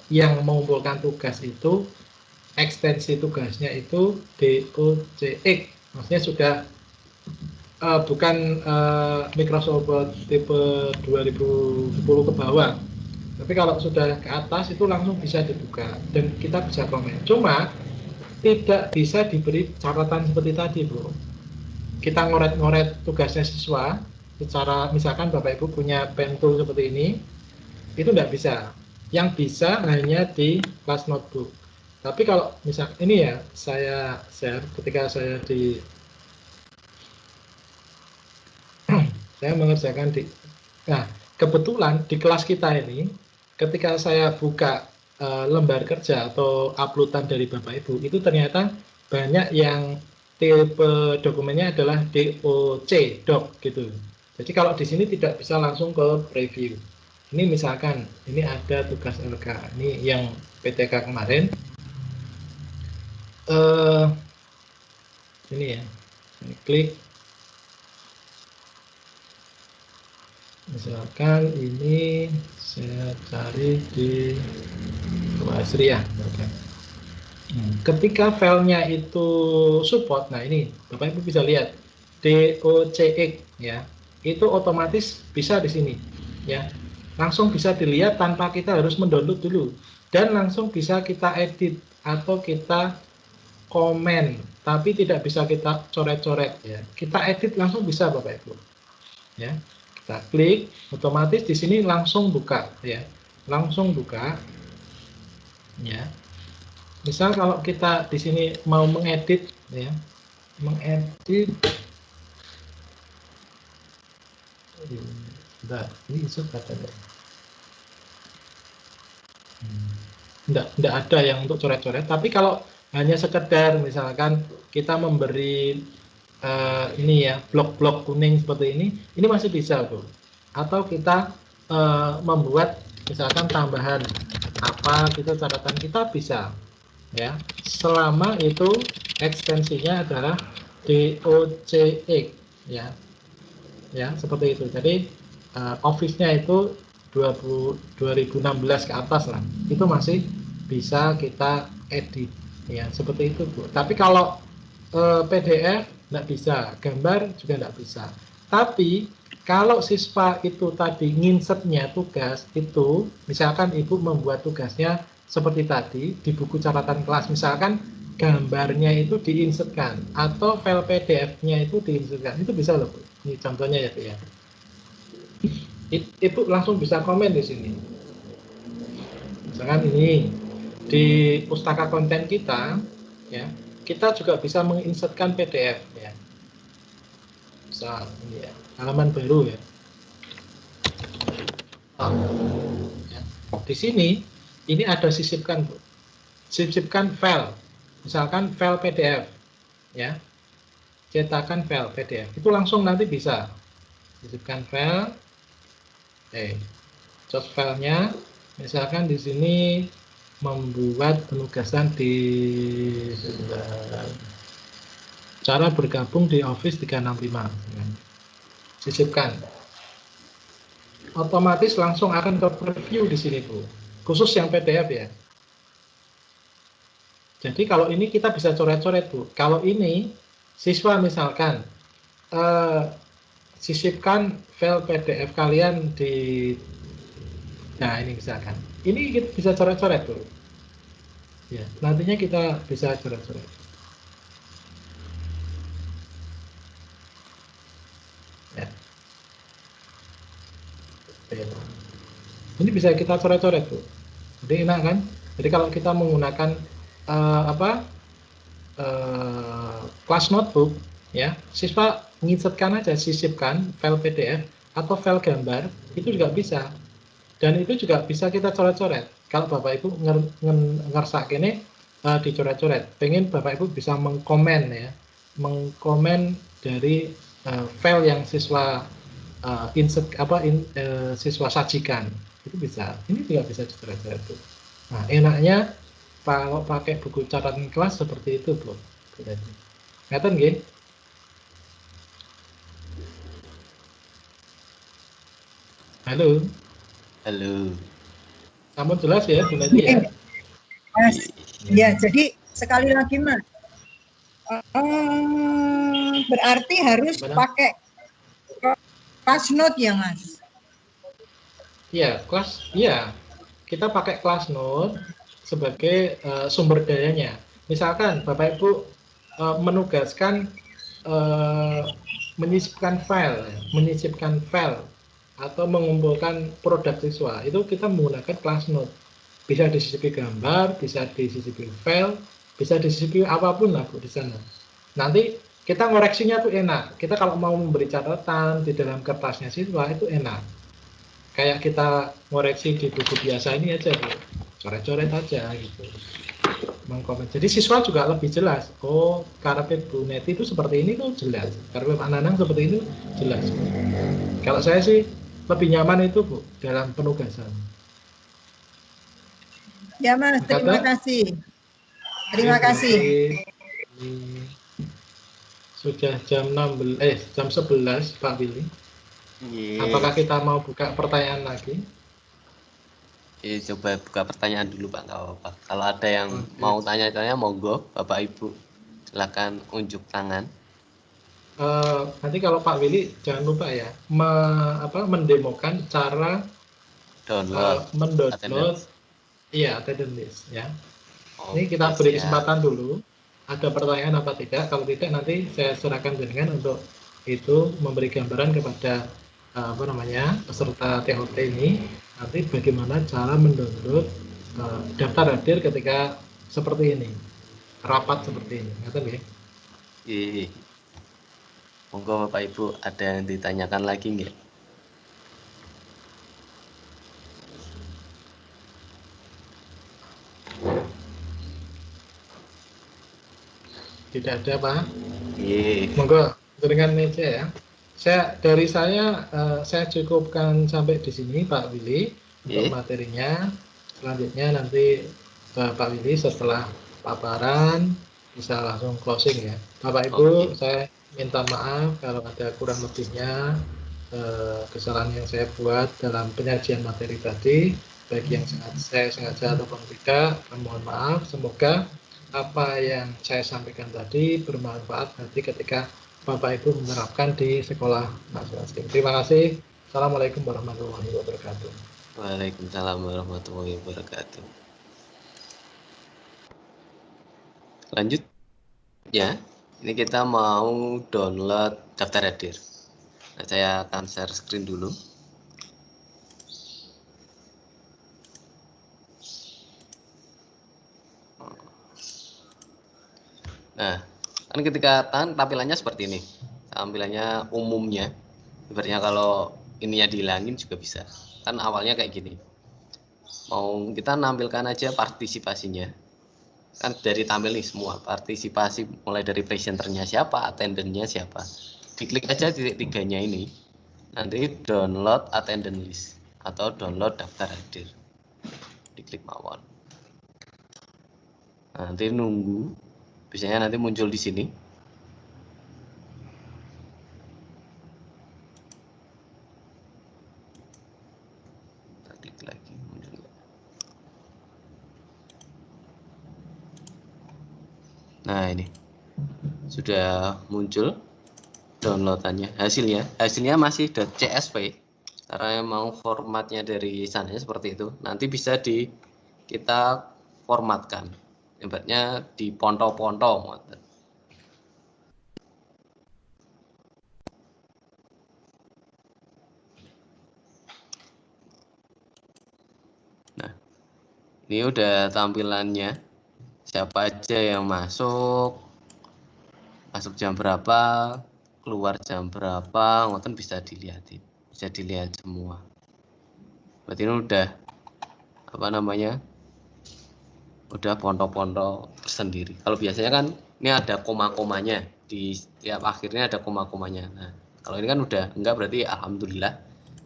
B: yang mengumpulkan tugas itu ekstensi tugasnya itu DOCX, maksudnya sudah bukan Microsoft Word tipe 2010 ke bawah, tapi kalau sudah ke atas itu langsung bisa dibuka dan kita bisa komen. Cuma tidak bisa diberi catatan seperti tadi, Bro. Oke, kita ngoret-ngoret tugasnya siswa secara, misalkan Bapak Ibu punya pen tool seperti ini, itu enggak bisa. Yang bisa hanya di kelas notebook. Tapi kalau misal ini ya, saya share ketika saya saya mengerjakan nah, kebetulan di kelas kita ini, ketika saya buka lembar kerja atau uploadan dari Bapak Ibu, itu ternyata banyak yang tipe dokumennya adalah DOC, doc gitu. Jadi kalau di sini tidak bisa langsung ke preview. Ini misalkan, ini ada tugas LK, ini yang PTK kemarin. Ini ya, saya klik. Misalkan ini saya cari di Asriah. Ketika filenya itu support, nah ini Bapak Ibu bisa lihat DOCX ya, itu otomatis bisa di sini ya, langsung bisa dilihat tanpa kita harus mendownload dulu, dan langsung bisa kita edit atau kita komen, tapi tidak bisa kita coret-coret ya. Kita edit langsung bisa Bapak Ibu ya. Kita klik, otomatis di sini langsung buka ya, langsung buka ya. Misal kalau kita di sini mau mengedit ya, mengedit, ini insert ada enggak ada yang untuk coret-coret. Tapi kalau hanya sekedar misalkan kita memberi ini ya, blok-blok kuning seperti ini masih bisa tuh. Atau kita membuat misalkan tambahan apa gitu, catatan kita bisa ya, selama itu ekstensinya adalah DOCX ya, ya seperti itu. Jadi Office-nya itu 2016 ke atas lah, itu masih bisa kita edit ya, seperti itu Bu. Tapi kalau PDF nggak bisa, gambar juga nggak bisa. Tapi kalau siswa itu tadi nginsertnya tugas itu, misalkan Ibu membuat tugasnya seperti tadi di buku catatan kelas, misalkan gambarnya itu diinsertkan atau file PDF-nya itu diinsertkan, itu bisa loh Bu. Ini contohnya ya Bu ya. Ibu langsung bisa komen di sini. Misalkan ini di pustaka konten kita ya, kita juga bisa menginsertkan PDF ya. Misal ini ya, halaman baru ya. Ya. Di sini ini ada sisipkan Bu. Sisipkan file. Misalkan file PDF ya. Cetakan file PDF. Itu langsung nanti bisa. Sisipkan file. Choose filenya. Misalkan di sini membuat penugasan di cara bergabung di Office 365. Sisipkan. Otomatis langsung akan ke preview di sini Bu. Khusus yang PDF ya. Jadi kalau ini kita bisa coret-coret Bu. Kalau ini siswa misalkan sisipkan file PDF kalian di, nah ini misalkan, ini kita bisa coret-coret tuh ya, nantinya kita bisa coret-coret ya. Ini bisa kita coret-coret tuh, jadi enak kan. Jadi kalau kita menggunakan kelas notebook ya, siswa menginsertkan aja, sisipkan file PDF atau file gambar, itu juga bisa. Dan itu juga bisa kita coret-coret. Kalau Bapak Ibu ngersak ini dicoret-coret, pengen Bapak Ibu bisa mengkomen ya, mengkomen dari file yang siswa siswa sajikan, itu bisa. Ini juga bisa dicoret-coret tuh. Nah, enaknya kalau pakai buku catatan kelas seperti itu Bu. Ngeten nggih? Halo.
A: Halo.
B: Kamu jelas ya, Bu Neti ya?
J: Mas, ya jadi sekali lagi Mas, berarti harus pakai kelas note ya Mas?
B: Iya, iya. Kita pakai kelas note sebagai sumber dayanya. Misalkan Bapak Ibu menugaskan menyisipkan file atau mengumpulkan produk siswa, itu kita menggunakan class node. Bisa disisipi gambar, bisa disisipi file, bisa disisipi apapun lah Bu di sana. Nanti kita ngoreksinya tuh enak. Kita kalau mau memberi catatan di dalam kertasnya siswa itu enak. Kayak kita ngoreksi di buku biasa ini aja Bu. Coret-coret aja gitu. Mengkomen. Jadi siswa juga lebih jelas. Oh, karepe Bu Neti itu seperti ini tuh jelas. Karepe Pak Nanang seperti itu jelas. Kalau saya sih lebih nyaman itu Bu dalam penugasan.
J: Ya Mas, terima kasih. Terima kasih.
B: Sudah jam 11 Pak Willy. Apakah kita mau buka pertanyaan lagi?
A: Coba buka pertanyaan dulu Pak, nggak apa-apa. Kalau ada yang mau tanya-tanya, monggo Bapak Ibu, silakan unjuk tangan.
B: Nanti kalau Pak Willy jangan lupa ya, mendemokan cara mendownload attendance list ya. Ini kita beri kesempatan dulu. Ada pertanyaan apa tidak? Kalau tidak nanti saya serahkan dengan untuk itu memberi gambaran kepada peserta TOT ini nanti bagaimana cara mendownload daftar hadir ketika seperti ini, rapat seperti ini. Ngerti nggih?
A: Iya. Monggo Bapak Ibu, ada yang ditanyakan lagi nggak?
B: Tidak ada Pak?
A: Iya.
B: Monggo dengan meja ya. Saya cukupkan sampai di sini Pak Willy untuk materinya. Selanjutnya nanti Pak Willy setelah paparan bisa langsung closing ya. Bapak Ibu, saya minta maaf kalau ada kurang lebihnya kesalahan yang saya buat dalam penyajian materi tadi, baik yang saya sengaja ataupun tidak. Mohon maaf. Semoga apa yang saya sampaikan tadi bermanfaat nanti ketika Bapak Ibu menerapkan di sekolah masing-masing. Terima kasih. Assalamualaikum warahmatullahi wabarakatuh.
A: Waalaikumsalam warahmatullahi wabarakatuh. Lanjut ya. Ini kita mau download daftar hadir. Nah, saya akan share screen dulu. Nah, kan ketika tampilannya seperti ini. Tampilannya umumnya. Ibaratnya kalau ininya dihilangin juga bisa. Kan awalnya kayak gini. Mau kita nampilkan aja partisipasinya. Kan dari tampil nih semua. Partisipasi mulai dari presenternya siapa, attendennya siapa. Diklik aja titik 3-nya ini. Nanti download attendance list atau download daftar hadir. Diklik mawon. Nah, nanti nunggu. Biasanya nanti muncul di sini. Kita klik lagi, muncul. Nah, ini sudah muncul downloadannya. Hasilnya masih .csv. Karena mau formatnya dari sana seperti itu. Nanti bisa kita formatkan. Ibaratnya di ponto-ponto. Nah, ini udah tampilannya. Siapa aja yang masuk jam berapa, keluar jam berapa, ngoten bisa dilihatin. Bisa dilihat semua. Berarti ini udah udah ponto-ponto tersendiri. Kalau biasanya kan ini ada koma-komanya, di setiap akhirnya ada koma-komanya. Nah, kalau ini kan udah enggak, berarti alhamdulillah.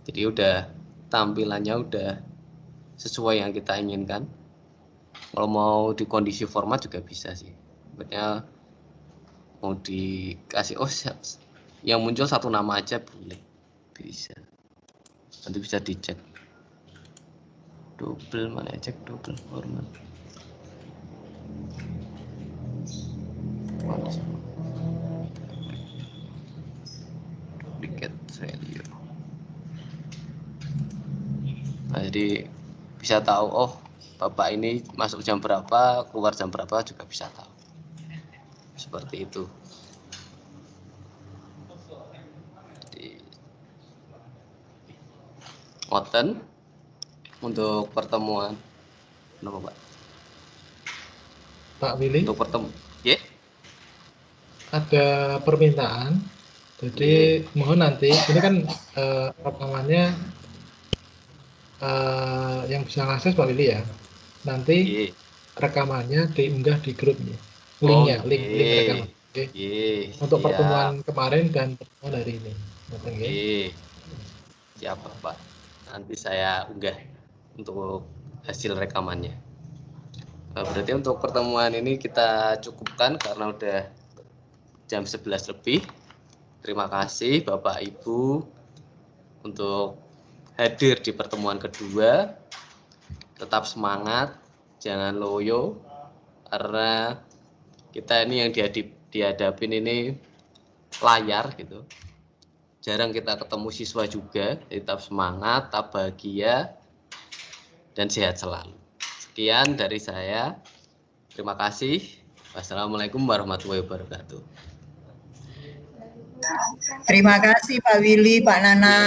A: Jadi udah tampilannya udah sesuai yang kita inginkan. Kalau mau di kondisi format juga bisa sih. Sebenarnya mau dikasih yang muncul satu nama aja boleh, bisa. Nanti bisa dicek. Double mana cek double format. Duplicate value. Nah, jadi bisa tahu Bapak ini masuk jam berapa, keluar jam berapa juga bisa tahu. Seperti itu. Ngoten untuk pertemuan. Kenapa, Pak?
B: Pak Willy,
A: Untuk pertemuan. Ya.
B: ada permintaan. Jadi mohon nanti, ini kan rekamannya yang bisa ngakses Pak Willy ya. Nanti rekamannya diunggah di grupnya. Linknya, link rekaman. Oke. Untuk
A: siap.
B: pertemuan kemarin dan pertemuan hari ini.
A: Oke. Siap, Pak. Nanti saya unggah untuk hasil rekamannya. Nah, berarti untuk pertemuan ini kita cukupkan karena udah jam 11 lebih. Terima kasih Bapak Ibu untuk hadir di pertemuan kedua. Tetap semangat, jangan loyo, karena kita ini yang dihadapin ini layar gitu. Jarang kita ketemu siswa juga. Tetap semangat, tetap bahagia, dan sehat selalu. Sekian dari saya. Terima kasih. Wassalamualaikum warahmatullahi wabarakatuh.
J: Terima kasih Pak Willy, Pak Nana.